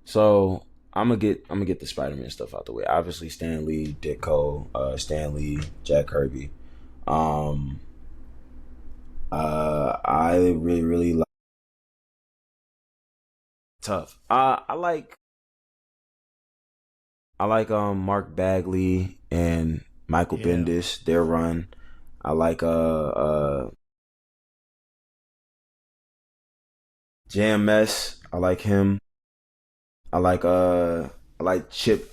so I'm gonna get the Spider-Man stuff out the way. Obviously, Stan Lee, Ditko, Stan Lee, Jack Kirby. Um, I really like tough. I like Mark Bagley and Michael Yeah. Bendis, their run. I like JMS. I like him. I like Chip.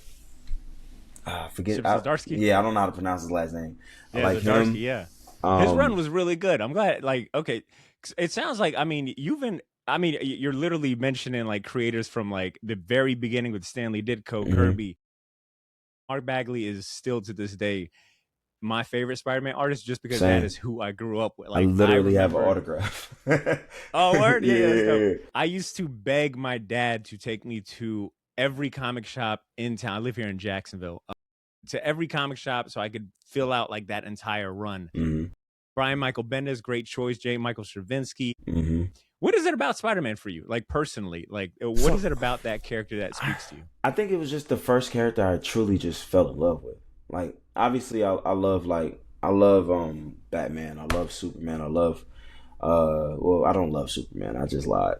Chip Zdarsky. Yeah, I don't know how to pronounce his last name. I Yeah, like Zdarsky. him. Yeah, his run Um, was really good. I'm glad. Like, okay, it sounds like I mean you've been. I mean, you're literally mentioning like creators from like the very beginning with Stanley Ditko, mhm. Kirby. Mark Bagley is still to this day my favorite Spider-Man artist, just because that Same. is who I grew up with. I Like, I literally have an remember. autograph. Oh, word, yeah, yeah, that's dope. Yeah. I used to beg my dad to take me to every comic shop in town. I live here in Jacksonville. To every comic shop so I could fill out like that entire run. Hmm. Brian Michael Bendis, great choice. J. Michael Straczynski. Hmm. What is it about Spider-Man for you? Like personally, like what So is it about that character that speaks to you? I think it was just the first character I truly just fell in love with. Like obviously I love Batman. I love Superman. I love well I don't love Superman. I just lied.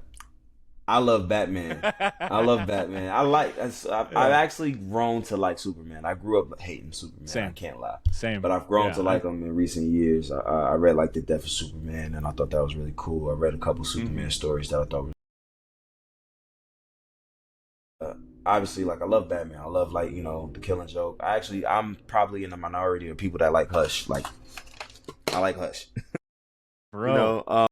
I love Batman. I love Batman. I've Yeah. actually grown to like Superman. I grew up hating Superman. I Same. can't lie, Same. but I've grown Yeah. to like him in recent years. I read like The Death of Superman, and I thought that was really cool. I read a couple Mm-hmm. Superman stories that I thought were uh, obviously like I love Batman. I love like the Killing Joke. I'm probably in the minority of people that like Hush. Like I like Hush. you Bro, know, um,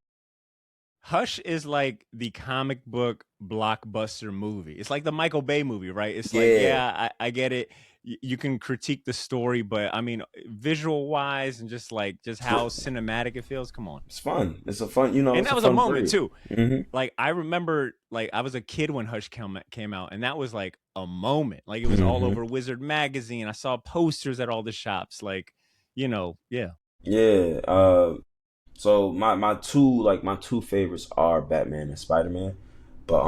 Hush is like the comic book blockbuster movie. It's like the Michael Bay movie, right? It's like, yeah. yeah, I get it. You can critique the story, but I mean, visual wise and just like just how cinematic it feels. Come on. It's fun. It's a fun. And It's that a was a fun moment breed. too. Hmm. Like I remember, like I was a kid when Hush came out, and that was like a moment. Like it was all Hmm. over Wizard magazine. I saw posters at all the shops. Like, yeah. Yeah. So my two favorites are Batman and Spider Man, but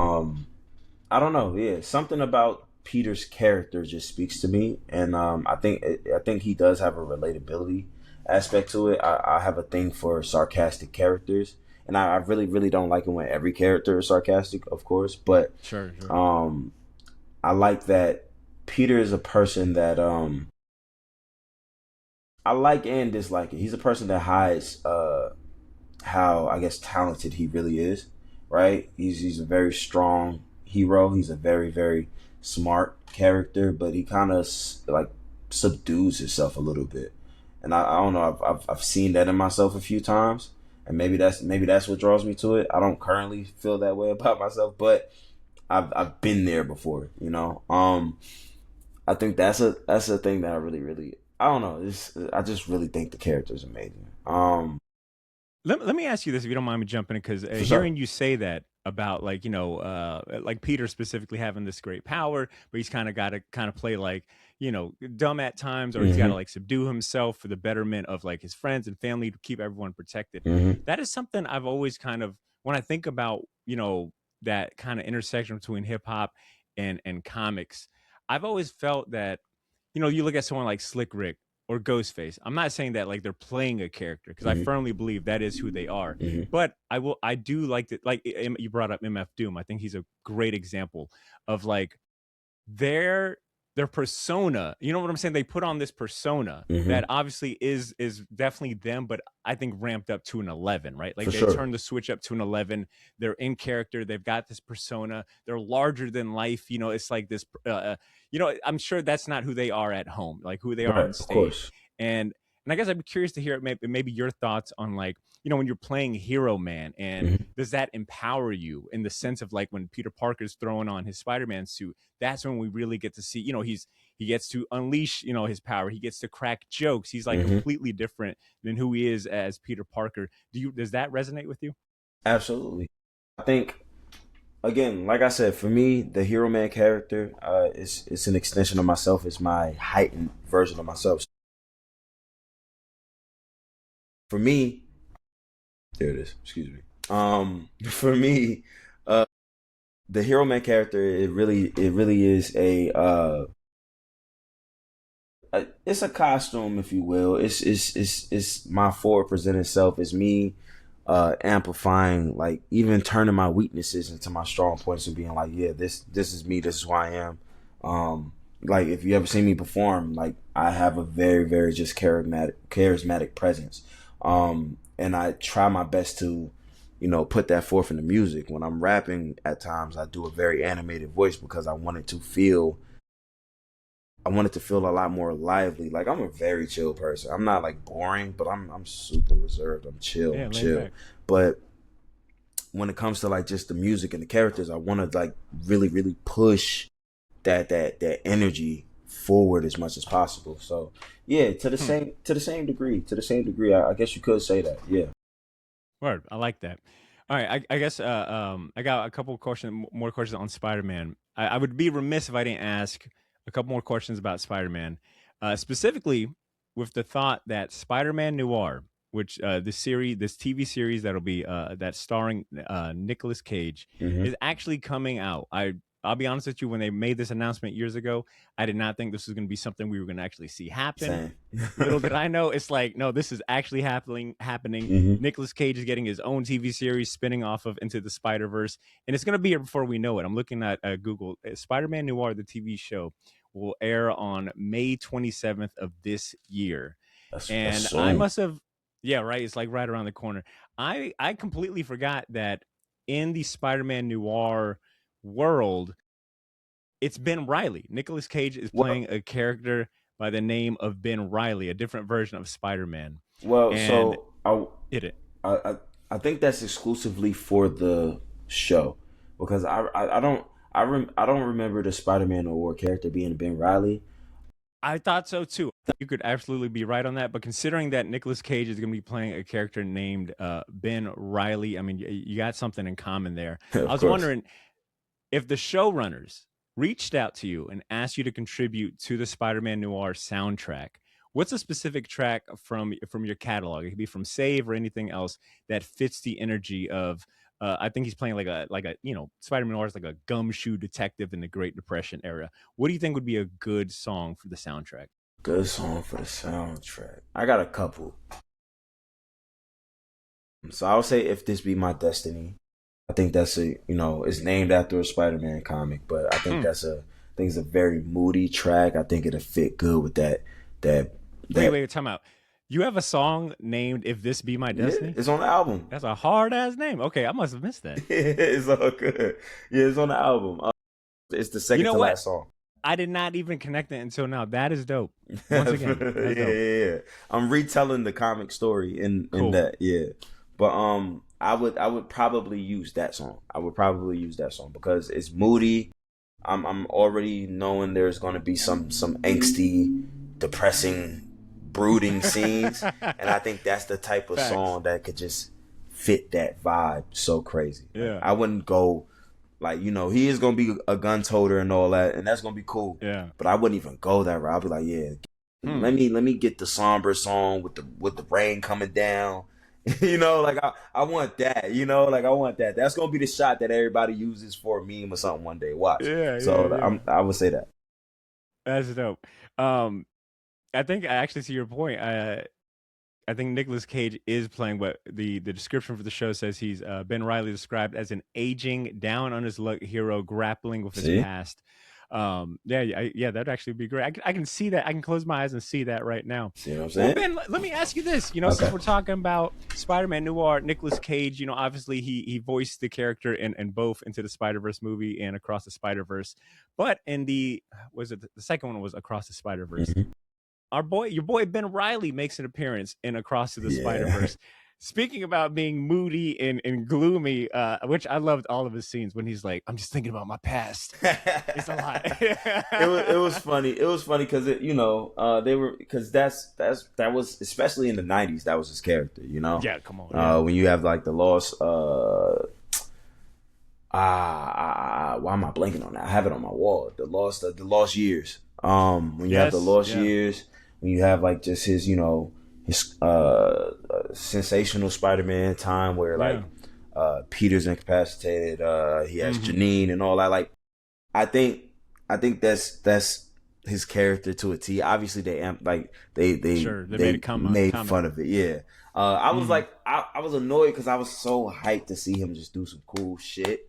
I don't know. Yeah, something about Peter's character just speaks to me, and I think he does have a relatability aspect to it. I have a thing for sarcastic characters, and I really don't like it when every character is sarcastic, of course, but Sure, sure. um I like that Peter is a person that I like and dislike it. He's a person that hides how I guess talented he really is, right? He's a very strong hero. He's a very smart character, but he kind of like subdues himself a little bit. And I don't know. I've seen that in myself a few times, and maybe that's what draws me to it. I don't currently feel that way about myself, but I've been there before. I think that's a thing that I really I don't know. I just really think the character is amazing. Let me ask you this, if you don't mind me jumping in, because For sure. hearing you say that about like like Peter specifically having this great power, but he's kind of got to kind of play like dumb at times, or he's got to Hmm. like subdue himself for the betterment of like his friends and family to keep everyone protected. Hmm. That is something I've always kind of, when I think about that kind of intersection between hip hop and comics, I've always felt that you look at someone like Slick Rick or Ghostface. I'm not saying that like they're playing a character, because I Hmm. firmly believe that is who they are. Hmm. But I do like that. Like you brought up MF Doom. I think he's a great example of like their their persona. You know what I'm saying? They put on this persona Hmm. that obviously is definitely them, but I think ramped up to an 11, right? Like For they sure. turned the switch up to an 11. They're in character. They've got this persona. They're larger than life. It's like this. I'm sure that's not who they are at home, like who they are Right. on Of stage. course. And I guess I'd be curious to hear maybe your thoughts on like when you're playing Hero Man, and Hmm. does that empower you in the sense of like when Peter Parker's throwing on his Spider-Man suit? That's when we really get to see, he gets to unleash, his power. He gets to crack jokes. He's like Hmm. completely different than who he is as Peter Parker. Does that resonate with you? Absolutely. I think again, like I said, for me, the Hero Man character is it's an extension of myself. It's my heightened version of myself. For me, there it is. Excuse me. For me, uh, the Hero Man character it really is it's a costume, if you will. It's my forward presented self. It's me amplifying, like even turning my weaknesses into my strong points and being like, yeah, this is me, this is who I am. Like if you ever see me perform, like I have a very, very just charismatic presence. And I try my best to, put that forth in the music. When I'm rapping, at times I do a very animated voice because I want it to feel a lot more lively. Like I'm a very chill person. I'm not like boring, but I'm super reserved. I'm chill. Yeah, I'm laid chill. back. But when it comes to like just the music and the characters, I want to like really, really push that energy forward as much as possible. So yeah, to the same degree, I guess you could say that. Yeah. Word. I like that. All right. I guess I got a couple more questions on Spider-Man. I would be remiss if I didn't ask a couple more questions about Spider-Man, specifically with the thought that Spider-Man Noir, which this TV series that'll be that starring Nicolas Cage, Hmm. is actually coming out. I'll be honest with you. When they made this announcement years ago, I did not think this was going to be something we were going to actually see happen. Same. Little did I know, it's like, no, this is actually happening. Hmm. Nicolas Cage is getting his own TV series spinning off of Into the Spider-Verse, and it's going to be here before we know it. I'm looking at Google. Spider-Man Noir, the TV show, will air on May 27th of this year. That's And I soon. must have, yeah, right. It's like right around the corner. I completely forgot that in the Spider-Man Noir world, it's Ben Reilly. Nicolas Cage is Well, playing a character by the name of Ben Reilly, a different version of Spider-Man. well, And so it I, I I think that's exclusively for the show because I don't remember the Spider-Man Award character being Ben Riley. I thought so too. You could absolutely be right on that. But considering that Nicolas Cage is going to be playing a character named Ben Reilly, I mean, you got something in common there. I Of was course. wondering if the showrunners reached out to you and asked you to contribute to the Spider-Man Noir soundtrack, what's a specific track from your catalog? It could be from Save or anything else that fits the energy of. I think he's playing like a Spider-Man Noir is like a gumshoe detective in the Great Depression era. What do you think would be a good song for the soundtrack? Good song for the soundtrack. I got a couple. So I'll say If This Be My Destiny. I think that's it's named after a Spider-Man comic, but Hmm. I think it's a very moody track. I think it'll fit good with that that Wait, time out. You have a song named "If This Be My yeah, Destiny"? it's on the album. That's a hard ass name. Okay, I must have missed that. It's all good. Yeah, it's on the album. It's the You second know to what? last song. I did not even connect it until now. That is dope. Once Yeah, again, that's yeah, dope. yeah. I'm retelling the comic story in Cool. that, yeah. But I would probably use that song. I would probably use that song because it's moody. I'm already knowing there's gonna be some angsty, depressing, brooding scenes, and I think that's the type of Facts. song that could just fit that vibe so crazy. Like Yeah. I wouldn't go like he is gonna be a gun toter and all that, and that's gonna be cool. Yeah. But I wouldn't even go that route. I'll be like, yeah, Hmm. let me get the somber song with the rain coming down. Like I want that. Like I want that. That's gonna be the shot that everybody uses for a meme or something one day. Watch. Yeah. Yeah. So Yeah. I would say that. That's dope. Um, I think I actually see your point. I think Nicolas Cage is playing what the description for the show says he's Ben Reilly described as an aging, down on his luck hero grappling with his See, past. Yeah, that'd actually be great. I can see that. I can close my eyes and see that right now. see what I'm Well, saying? Ben, let me ask you this. Since Okay. we're talking about Spider-Man Noir, Nicolas Cage, obviously he voiced the character in both Into the Spider-Verse movie and Across the Spider-Verse. But in the second one was Across the Spider-Verse. Hmm. Your boy Ben Reilly makes an appearance in Across the Spider Yeah. Verse. Speaking about being moody and gloomy, which I loved all of his scenes when he's like, "I'm just thinking about my past." It's a lot. It was funny. It was funny because they were because that was especially in the '90s that was his character. Yeah, come on. Yeah. When you have like the lost why am I blanking on that? I have it on my wall. The lost years. When you have the Yes. lost Yeah. years, when you have like just his his sensational Spider-Man time where like Yeah. Peter's incapacitated, he has Hmm. Janine and all that. Like I think that's his character to a T. Obviously, they made it made comic. fun of it. Yeah, I was Mhm. like, I was annoyed because I was so hyped to see him just do some cool shit.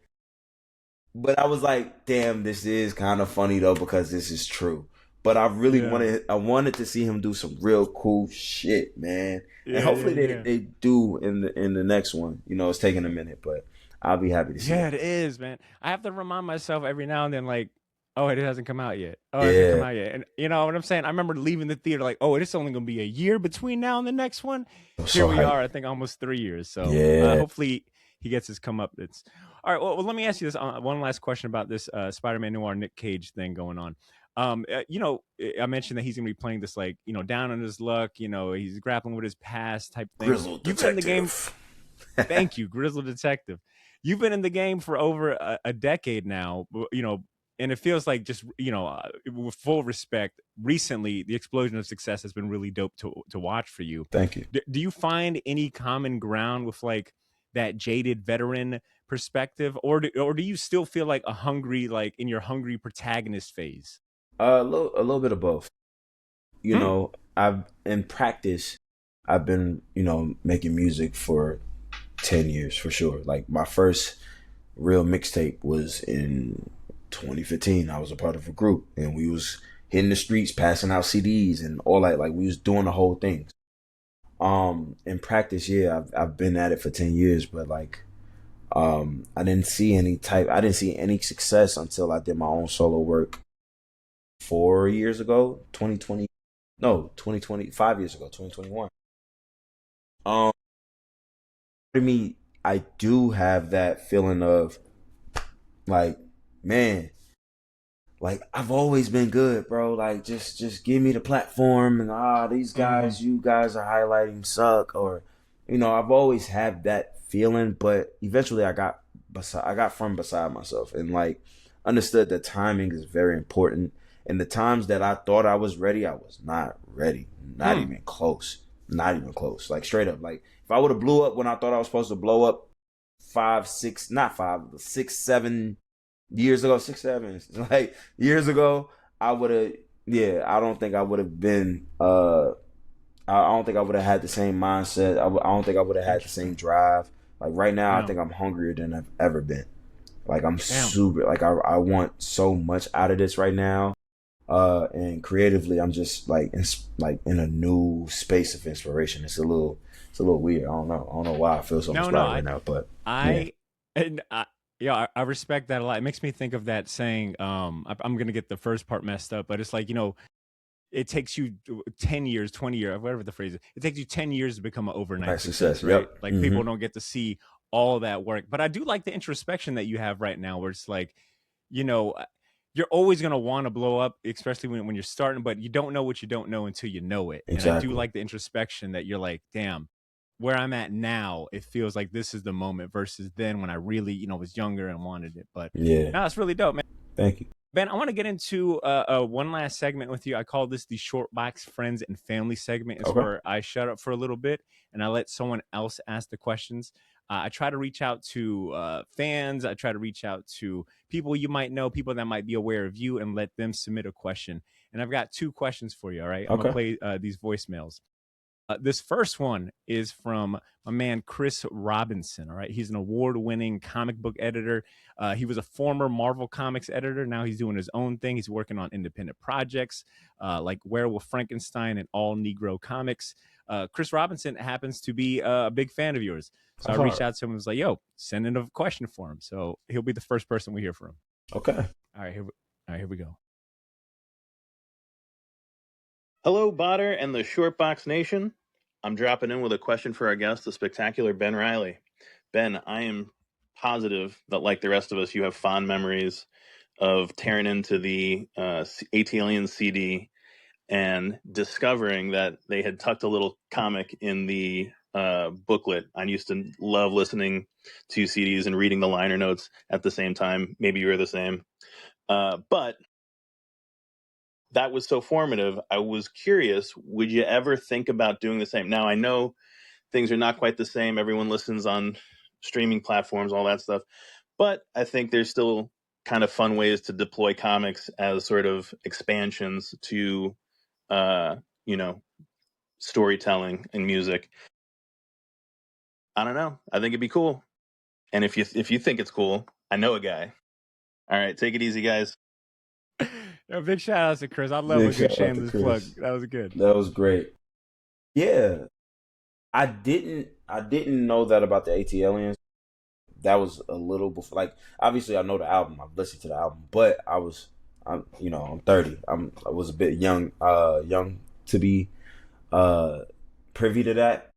But I was like, damn, this is kind of funny though because this is true. But Yeah. I wanted to see him do some real cool shit, man. And Yeah, yeah, hopefully yeah. they do in the next one. You know, it's taking a minute, but I'll be happy to see Yeah, that. it is, man. I have to remind myself every now and then, like, oh, it hasn't come out yet. Oh, it hasn't come Yeah, out yet. And you know what I'm saying? I remember leaving the theater like, oh, it's only gonna be a year between now and the next one. I'm Here so we hyped. are, I think almost 3 years. So Yeah, hopefully he gets his comeuppance. All right, well, let me ask you this one last question about this Spider-Man Noir Nick Cage thing going on. I mentioned that he's gonna be playing this like, down on his luck, he's grappling with his past type thing. grizzled You've been in the game. detective. Thank you, Grizzly Detective. You've been in the game for over a decade now, and it feels like just with full respect. Recently, the explosion of success has been really dope to watch for you. Thank you. Do you find any common ground with like that jaded veteran perspective, or do you still feel like like in your hungry protagonist phase? A little bit of both. You Hmm. know, I've in practice, I've been making music for 10 years for sure. Like my first real mixtape was in 2015. I was a part of a group and we was hitting the streets, passing out CDs and all that. Like we was doing the whole thing. In practice, yeah, I've been at it for 10 years, but like, I didn't see any success until I did my own solo work 4 years ago, 2020, no, 2020, 5 years ago, 2021. Um, to me, I do have that feeling of like, man, like I've always been good, bro. Like just give me the platform and these Mm-hmm. guys you guys are highlighting suck or I've always had that feeling, but eventually I got from beside myself and like understood that timing is very important. And the times that I thought I was ready, I was not ready. Not Hmm. even close. Not even close. Like straight up. Like if I would have blew up when I thought I was supposed to blow up 5, 6, not 5, 6, 7 years ago, 6, 7, like years ago, I would have. Yeah, I don't think I would have been. I don't think I would have had the same mindset. I don't think I would have had the same Interesting. drive. Like right now, I Yeah. think I'm hungrier than I've ever been. Like I'm Damn. super. Like I want so much out of this right now. And creatively, I'm just like in a new space of inspiration. It's a little weird. I don't know why I feel so No, no, inspired right I now, but yeah, I and yeah, I respect that a lot. It makes me think of that saying. I'm gonna get the first part messed up, but it's like it takes you 10 years, 20 years, whatever the phrase is. It takes you 10 years to become an overnight right, success. success, right? Yep. Like Mm-hmm. people don't get to see all that work, but I do like the introspection that you have right now, where it's like, you know, uh, you're always gonna want to blow up, especially when you're starting, but you don't know what you don't know until you know it. And I do Exactly. like the introspection that you're like, damn, where I'm at now, it feels like this is the moment versus then when I really, was younger and wanted it. But Yeah. no, it's really dope, man. Thank you. Ben, I want to get into one last segment with you. I call this the Short Box Friends and Family segment. It's Okay. where I shut up for a little bit and I let someone else ask the questions. I try to reach out to fans. I try to reach out to people you might know, people that might be aware of you, and let them submit a question. And I've got two questions for you. All right. I'm going to Okay. play these voicemails. This first one is from my man Chris Robinson. All right, he's an award-winning comic book editor. He was a former Marvel Comics editor. Now he's doing his own thing. He's working on independent projects like Werewolf Frankenstein and All Negro Comics. Chris Robinson happens to be a big fan of yours, so I That's reached hard. out to him and was like, "Yo, send in a question for him." So he'll be the first person we hear from. Okay. All right, here we go. Hello, Botter and the Shortbox Nation. I'm dropping in with a question for our guest, the spectacular Ben Reilly. Ben, I am positive that, like the rest of us, you have fond memories of tearing into the ATLiens CD and discovering that they had tucked a little comic in the booklet. I used to love listening to CDs and reading the liner notes at the same time. Maybe you were the same. But that was so formative. I was curious, would you ever think about doing the same? Now, I know things are not quite the same. Everyone listens on streaming platforms, all that stuff. But I think there's still kind of fun ways to deploy comics as sort of expansions to, storytelling and music. I don't know. I think it'd be cool. And if you think it's cool, I know a guy. All right, take it easy, guys. Yo, big shout out to Chris. I love Big a good shout out to shameless Chris. plug. That was good. That was great. Yeah, I didn't know that about the AT Aliens. That was a little before. Like, obviously, I know the album. I've listened to the album, but I'm 30. I was a bit young to be privy to that.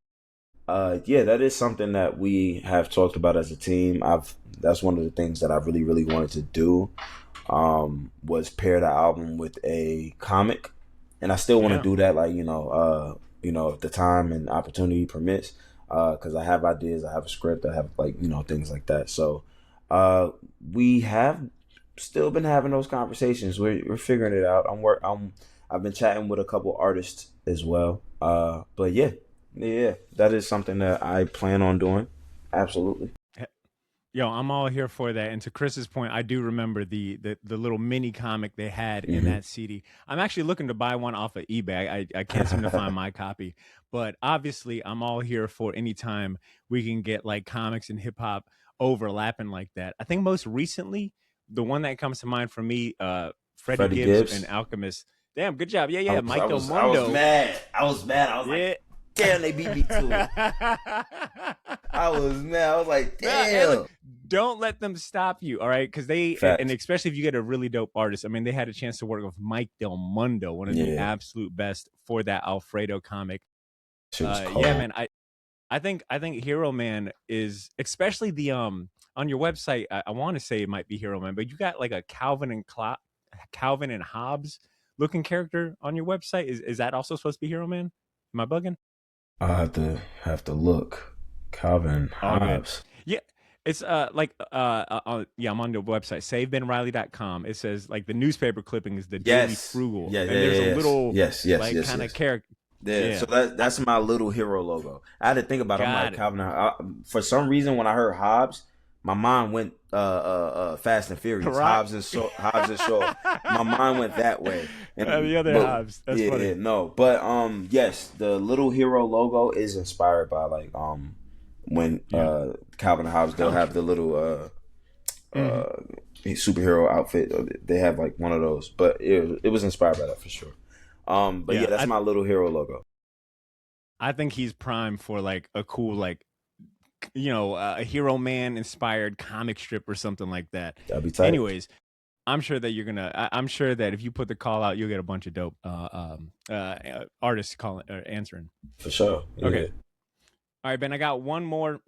Yeah, that is something that we have talked about as a team. That's one of the things that I really, really wanted to do. Was pair the album with a comic, and I still want to do that. Like, if the time and opportunity permits, because I have ideas, I have a script, I have things like that. So, we have still been having those conversations. We're figuring it out. I've been chatting with a couple artists as well. But yeah, that is something that I plan on doing. Absolutely. Yo, I'm all here for that. And to Chris's point, I do remember the little mini comic they had in that CD. I'm actually looking to buy one off of eBay. I can't seem to find my copy. But obviously, I'm all here for any time we can get like comics and hip hop overlapping like that. I think most recently, the one that comes to mind for me, Freddie Gibbs and Alchemist. Damn, good job. Yeah. Mike Del Mundo. I was mad. I was like, damn, they beat me to it. I was mad. I was like, damn. Don't let them stop you, all right? Because and especially if you get a really dope artist. I mean, they had a chance to work with Mike Del Mundo, one of the absolute best for that Alfredo comic. Yeah, man. I think Hero Man is, especially the on your website. I want to say it might be Hero Man, but you got like a Calvin and Hobbes looking character on your website. Is that also supposed to be Hero Man? Am I bugging? I have to look. Calvin Hobbes. Yeah. It's I'm on the website, savebenreilly.com. It says like the newspaper clipping is the Daily Frugal. Yeah, and there's a little kind of character. Yeah. So that's my little hero logo. I had to think about it. I'm like, Calvin, for some reason when I heard Hobbes, my mind went Fast and Furious. Right. Hobbs and Shaw. My mind went that way. And the other Hobbs. That's funny. Yeah, no. But yes, the little hero logo is inspired by like when Calvin and Hobbes, they'll have the little superhero outfit. They have like one of those, but it was inspired by that for sure. But yeah, that's my little hero logo. I think he's prime for like a cool a Hero Man inspired comic strip or something like that. That'd be tight. Anyways, I'm sure that I'm sure that if you put the call out, you'll get a bunch of dope artists answering. For sure. Yeah. Okay. All right, Ben, I got one more.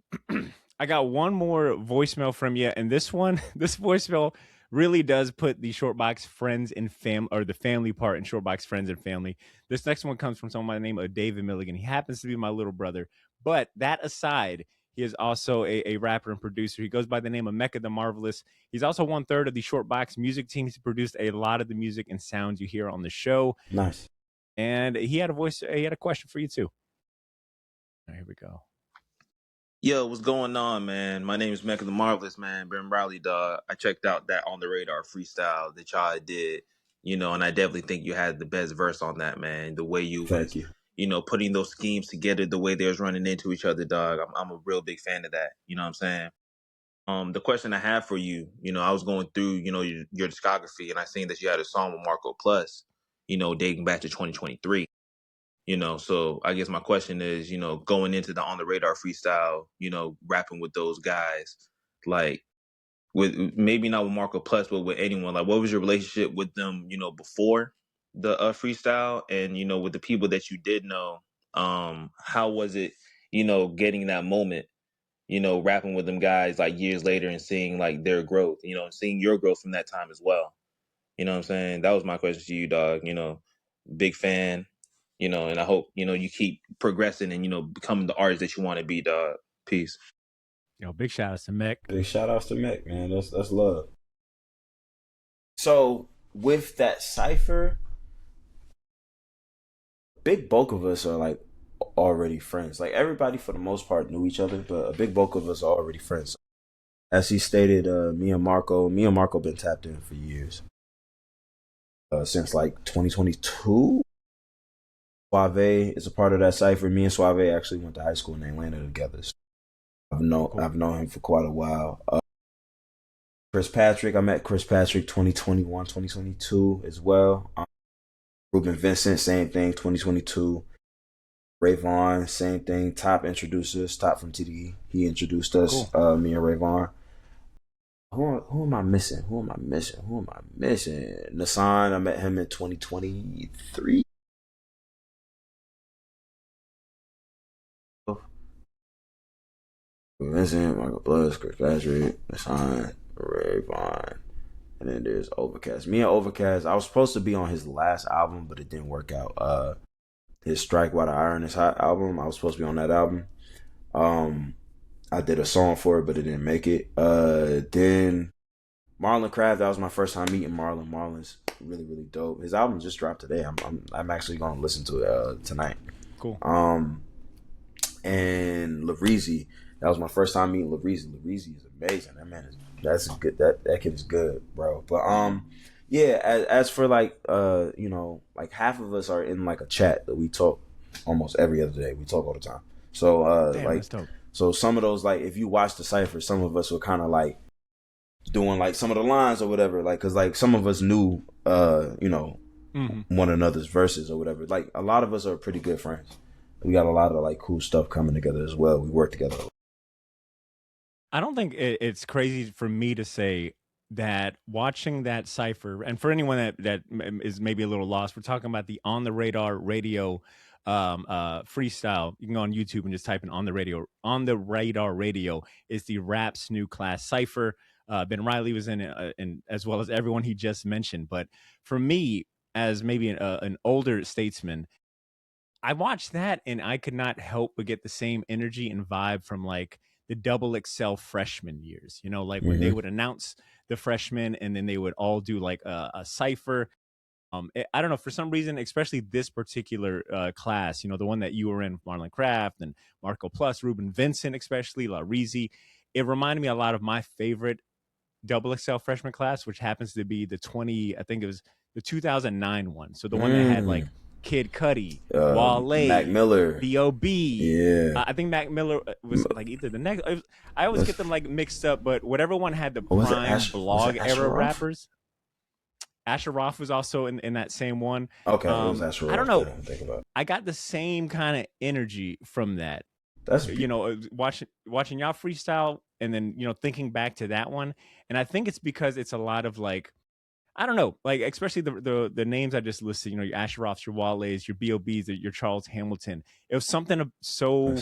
I got one more voicemail from you, and this voicemail really does put the Shortbox friends and the family part in Shortbox friends and family. This next one comes from someone by the name of David Milligan. He happens to be my little brother, but that aside, he is also a rapper and producer. He goes by the name of Mecca the Marvelous. He's also 1/3 of the Shortbox music team. He's produced a lot of the music and sounds you hear on the show. Nice. And he had a question for you too. All right, here we go. Yo, what's going on, man? My name is Mecca the Marvelous, man. Ben Reilly, dog. I checked out that On the Radar freestyle that y'all did, and I definitely think you had the best verse on that, man. The way you putting those schemes together, the way they was running into each other, dog. I'm a real big fan of that. You know what I'm saying? The question I have for you, I was going through, your discography, and I seen that you had a song with Marco Plus, dating back to 2023. So I guess my question is, going into the On the Radar freestyle, rapping with those guys, like with maybe not with Marco Plus, but with anyone, like what was your relationship with them, before the freestyle, and with the people that you did know, how was it, getting that moment, rapping with them guys like years later and seeing like their growth, and seeing your growth from that time as well. You know what I'm saying? That was my question to you, dog. Big fan. And I hope, you keep progressing and, becoming the artist that you want to be, dog. Peace. Big shout outs to Mech. Big shout outs to Mech, man. That's love. So with that cipher, big bulk of us are like already friends. Like everybody for the most part knew each other, but a big bulk of us are already friends. As he stated, me and Marco been tapped in for years. Since like 2022. Suave is a part of that cipher. Me and Suave actually went to high school in Atlanta together. So I've known him for quite a while. Chris Patrick, I met Chris Patrick 2021, 2022 as well. Ruben Vincent, same thing, 2022. Ray Vaughn, same thing. Top introduced us. Top from TDE. He introduced us, me and Ray Vaughn. Who am I missing? Nassan, I met him in 2023. Vincent, Michael Plus, Chris Patrick, Nassan, Ray Vaughn, and then there's Overcast. Me and Overcast, I was supposed to be on his last album, but it didn't work out. His Strike While the Iron Is Hot album, I was supposed to be on that album. I did a song for it, but it didn't make it. Then Marlon Craft, that was my first time meeting Marlon. Marlon's really, really dope. His album just dropped today. I'm actually gonna listen to it tonight. Cool. And Lareezy, that was my first time meeting Lareezy. Lareezy is amazing. That man that's good. That kid is good, bro. But yeah. As for like like half of us are in like a chat that we talk almost every other day. We talk all the time. So Damn, that's dope. So some of those, like, if you watch the cipher, some of us were kind of like doing like some of the lines or whatever, like, cause like some of us knew one another's verses or whatever. Like a lot of us are pretty good friends. We got a lot of like cool stuff coming together as well. We work together. I don't think it's crazy for me to say that watching that cipher, and for anyone that is maybe a little lost, we're talking about the On the Radar radio freestyle. You can go on YouTube and just type in On the Radar radio is the rap's new class cipher. Ben Reilly was in it, and as well as everyone he just mentioned. But for me, as maybe an older statesman, I watched that and I could not help but get the same energy and vibe from like the double XL freshman years, like when they would announce the freshmen and then they would all do like a cipher. I don't know, for some reason, especially this particular class, the one that you were in, Marlon Craft and Marco Plus, Ruben Vincent, especially Lareezy, it reminded me a lot of my favorite double XL freshman class, which happens to be I think it was the 2009 one. So the one that had like Kid Cudi, Wale, Mac Miller, B.O.B. Yeah, I think Mac Miller was like either the next. I always get them like mixed up, but whatever one had the prime blog era rappers. Asher Roth was also in that same one. Okay, it was Asher Roth. I don't know. I got the same kind of energy from that. That's watching y'all freestyle, and then thinking back to that one, and I think it's because it's a lot of like, I don't know, like especially the names I just listed, your Asher Roths, your Wale's, your B.O.B.'s, your Charles Hamilton. It was something so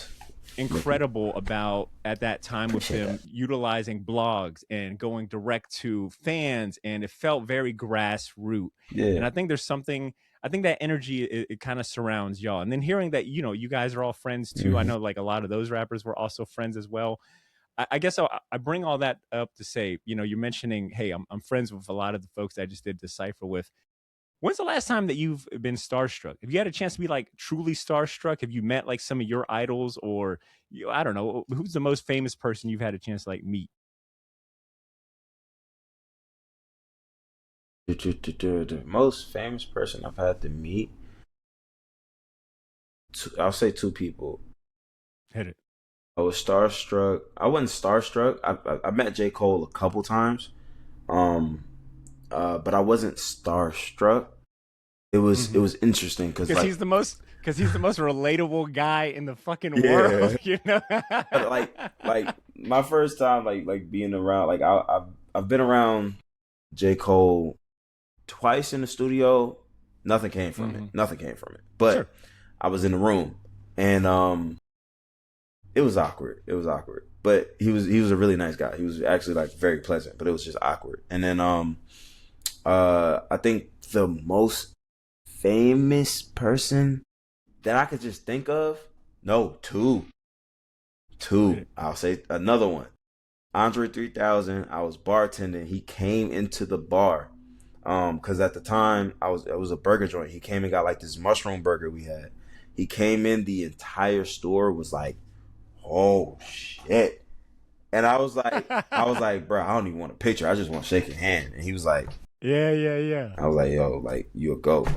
incredible about at that time with them utilizing blogs and going direct to fans, and it felt very grassroots. Yeah. And I think there's something. I think that energy it kind of surrounds y'all, and then hearing that you guys are all friends too. I know like a lot of those rappers were also friends as well. I guess I bring all that up to say, you're mentioning, hey, I'm friends with a lot of the folks that I just did Decipher with. When's the last time that you've been starstruck? Have you had a chance to be like truly starstruck? Have you met like some of your idols, or I don't know, who's the most famous person you've had a chance to like meet? The most famous person I've had to meet, I'll say two people. Hit it. I was starstruck. I wasn't starstruck. I met J. Cole a couple times, but I wasn't starstruck. It was interesting because he's the most relatable guy in the fucking world. like my first time like being around, like I've been around J. Cole twice in the studio. Nothing came from it. But sure. I was in the room and it was awkward. But he was a really nice guy. He was actually like very pleasant, but it was just awkward. And then I think the most famous person that I could just think of, two. I'll say another one. Andre 3000. I was bartending. He came into the bar because at the time it was a burger joint. He came and got like this mushroom burger we had. He came in, the entire store was like, oh shit. And I was like, bro, I don't even want a picture. I just want to shake your hand. And he was like, yeah. I was like, yo, like you a goat.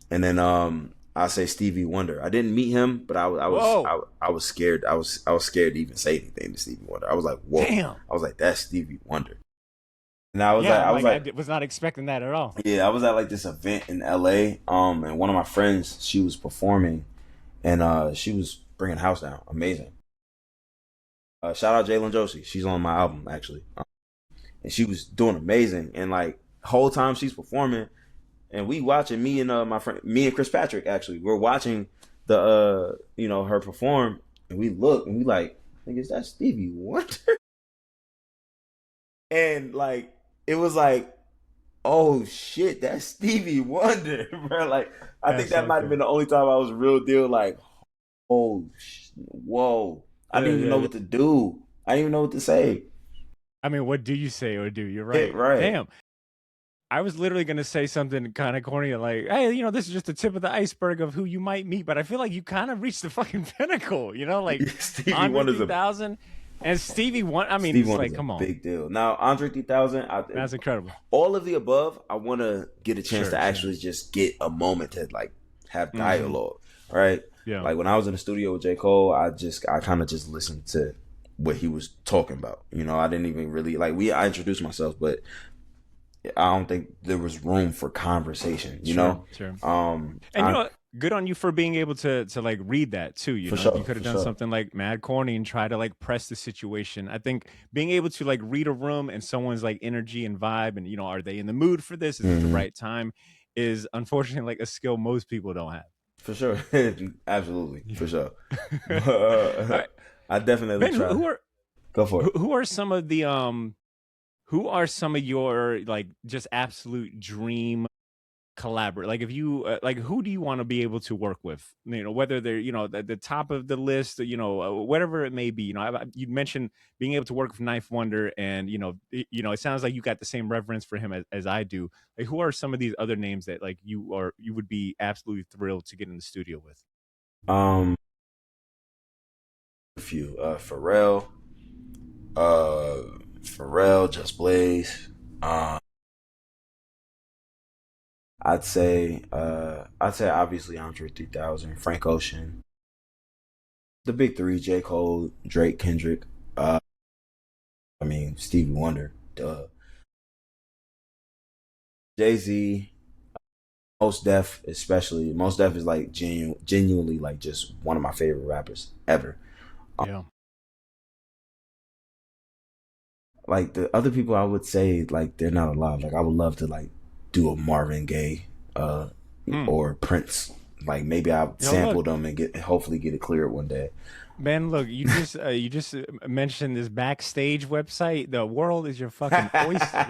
And then I say Stevie Wonder. I didn't meet him, but I was scared. I was scared to even say anything to Stevie Wonder. I was like, whoa. Damn. I was like, that's Stevie Wonder. And I was I was not expecting that at all. Yeah, I was at like this event in LA. And one of my friends, she was performing, and she was bringing the house down. Amazing. Shout out Jalen Josie. She's on my album actually, and she was doing amazing. And like whole time she's performing, and we watching me and Chris Patrick actually. We're watching the her perform, and we look and we like, nigga, is that Stevie Wonder? And like it was like, oh shit, that's Stevie Wonder, bro. Like I think that might have been the only time I was real deal like, oh, whoa. I didn't even know what to do. I didn't even know what to say. I mean, what do you say or do? You're right. Right. Damn. I was literally going to say something kind of corny like, hey, this is just the tip of the iceberg of who you might meet. But I feel like you kind of reached the fucking pinnacle, like Stevie Andre 3000 and Stevie Wonder. I mean, Stevie it's like, come on. Big deal. Now, Andre 3000. That's incredible. All of the above, I want to get a chance to actually just get a moment to like have dialogue, right? Yeah. Like when I was in the studio with J. Cole, I kind of just listened to what he was talking about. I didn't even really I introduced myself, but I don't think there was room for conversation. Sure. And good on you for being able to like read that too. You could have done something like mad corny and try to like press the situation. I think being able to like read a room and someone's like energy and vibe, and are they in the mood for this? Is it the right time? Is unfortunately like a skill most people don't have. For sure. Absolutely. For sure. I definitely Ben, try. Go for it. Who are some of your like just absolute dream collaborate? Like if you like, who do you want to be able to work with? Whether they're at the top of the list, whatever it may be. You mentioned being able to work with Knife Wonder, and it sounds like you got the same reverence for him as I do. Like, who are some of these other names that like you would be absolutely thrilled to get in the studio with? A few. Pharrell, Just Blaze. I'd say obviously Andre 3000, Frank Ocean. The big three: J. Cole, Drake, Kendrick. Stevie Wonder. Duh. Jay-Z. Mos Def, especially. Mos Def is like genuinely like just one of my favorite rappers ever. Yeah. Like the other people, I would say like they're not alive. Like I would love to like do a Marvin Gaye or Prince. Like maybe I'll sample them and hopefully get it cleared one day. Man, look, you just mentioned this backstage website. The world is your fucking oyster.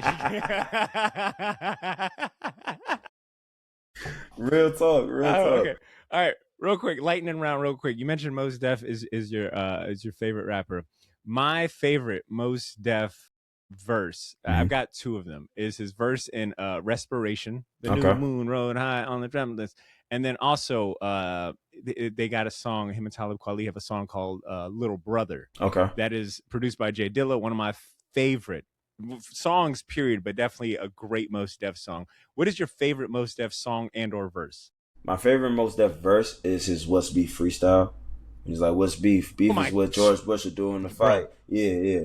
Real talk. Okay. All right, real quick, lightning round, real quick. You mentioned Mos Def is your favorite rapper. My favorite Mos Def verse, I've got two of them, is his verse in Respiration, the new moon rode high on the tremendous. And then also they got a song, him and Talib Kweli have a song called Little Brother. Okay. That is produced by Jay Dilla, one of my favorite songs, period, but definitely a great Mos Def song. What is your favorite Mos Def song and or verse? My favorite Mos Def verse is his What's Beef freestyle. He's like, what's beef? Beef is what George Bush would do in the fight. Yeah.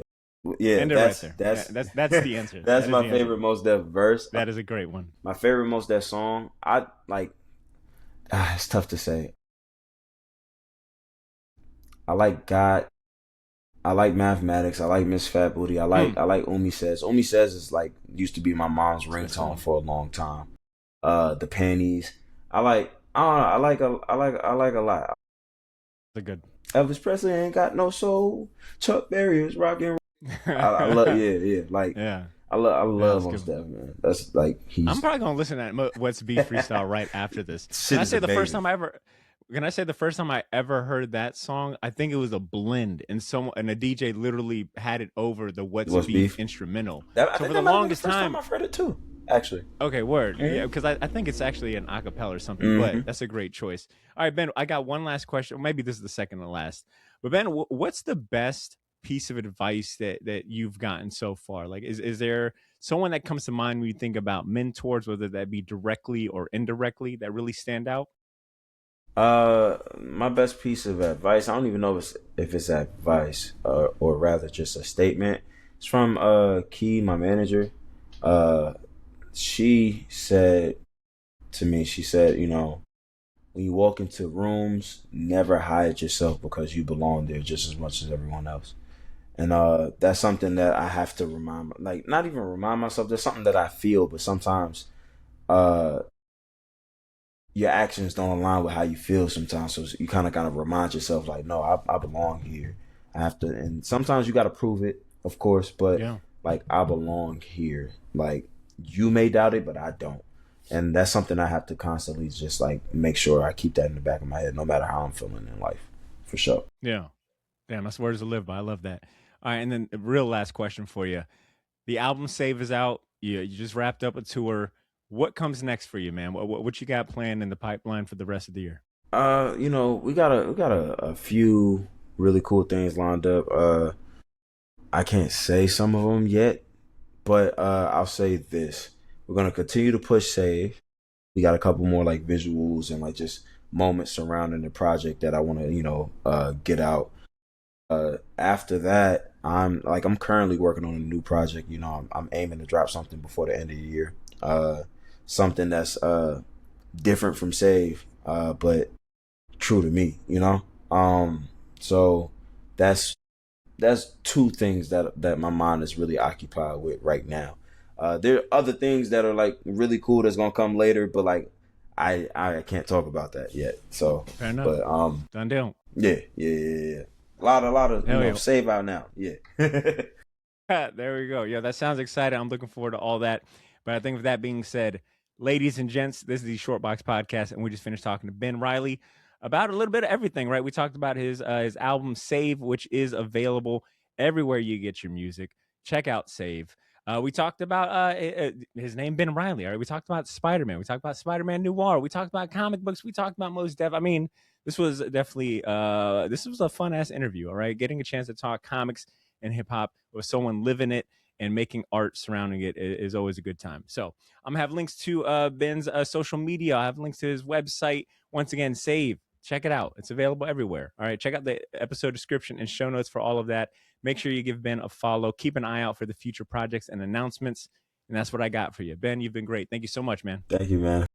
End that's right there. That's the answer. That's my favorite Mos Def verse. That is a great one. My favorite Mos Def song, I like. It's tough to say. I like God. I like Mathematics. I like Miss Fat Booty. I like Umi Says. Umi Says is like used to be my mom's ringtone for a long time. The Panties. I like a lot. They're good. Elvis Presley ain't got no soul. Chuck Berry is rocking. I love I love Mos Def, man. That's like I'm probably gonna listen to that What's Beef freestyle right after this. Can I say the first time I ever heard that song? I think it was a blend, and a DJ literally had it over the What's Beef instrumental. I think for the longest time I've heard it too. Actually. Okay, word. Yeah, because I think it's actually an acapella or something, but that's a great choice. All right, Ben, I got one last question. Maybe this is the second to last. But Ben, what's the best piece of advice that you've gotten so far? Like, is there someone that comes to mind when you think about mentors, whether that be directly or indirectly, that really stand out? My best piece of advice, I don't even know if it's advice, or rather just a statement. It's from Key, my manager. Uh, she said to me, she said, when you walk into rooms, never hide yourself because you belong there just as much as everyone else. And that's something that I have to like not even remind myself. There's something that I feel, but sometimes uh, your actions don't align with how you feel sometimes. So you kind of remind yourself like, no, I belong here. I have to, and sometimes you got to prove it, of course, but Yeah. like I belong here. Like you may doubt it, but I don't. And that's something I have to constantly just like make sure I keep that in the back of my head, no matter how I'm feeling in life, for sure. Yeah. Damn, that's words to live by. I love that. All right, and then a real last question for you. The album Save is out. You just wrapped up a tour. What comes next for you, man? What you got planned in the pipeline for the rest of the year? We got a few really cool things lined up. I can't say some of them yet, but I'll say this: we're gonna continue to push Save. We got a couple more like visuals and like just moments surrounding the project that I want to get out. After that, I'm currently working on a new project. I'm aiming to drop something before the end of the year. Something that's different from Save, but true to me. So that's two things that my mind is really occupied with right now. There are other things that are like really cool that's gonna come later, but like I can't talk about that yet. So, Fair enough. but Done deal. yeah. A lot of Hell yeah. Save out now. Yeah. There we go. Yeah, that sounds exciting. I'm looking forward to all that. But I think with that being said, ladies and gents, this is the Short Box Podcast, and we just finished talking to Ben Reilly about a little bit of everything, right? We talked about his album Save, which is available everywhere you get your music. Check out Save. We talked about his name, Ben Reilly. All right, we talked about Spider-Man. We talked about Spider-Man Noir. We talked about comic books. We talked about Mos Def. I mean, this was definitely this was a fun ass interview. All right, getting a chance to talk comics and hip hop with someone living it and making art surrounding it is always a good time. So I'm gonna have links to Ben's social media. I have links to his website. Once again, Save. Check it out. It's available everywhere. All right. Check out the episode description and show notes for all of that. Make sure you give Ben a follow. Keep an eye out for the future projects and announcements. And that's what I got for you. Ben, you've been great. Thank you so much, man. Thank you, man.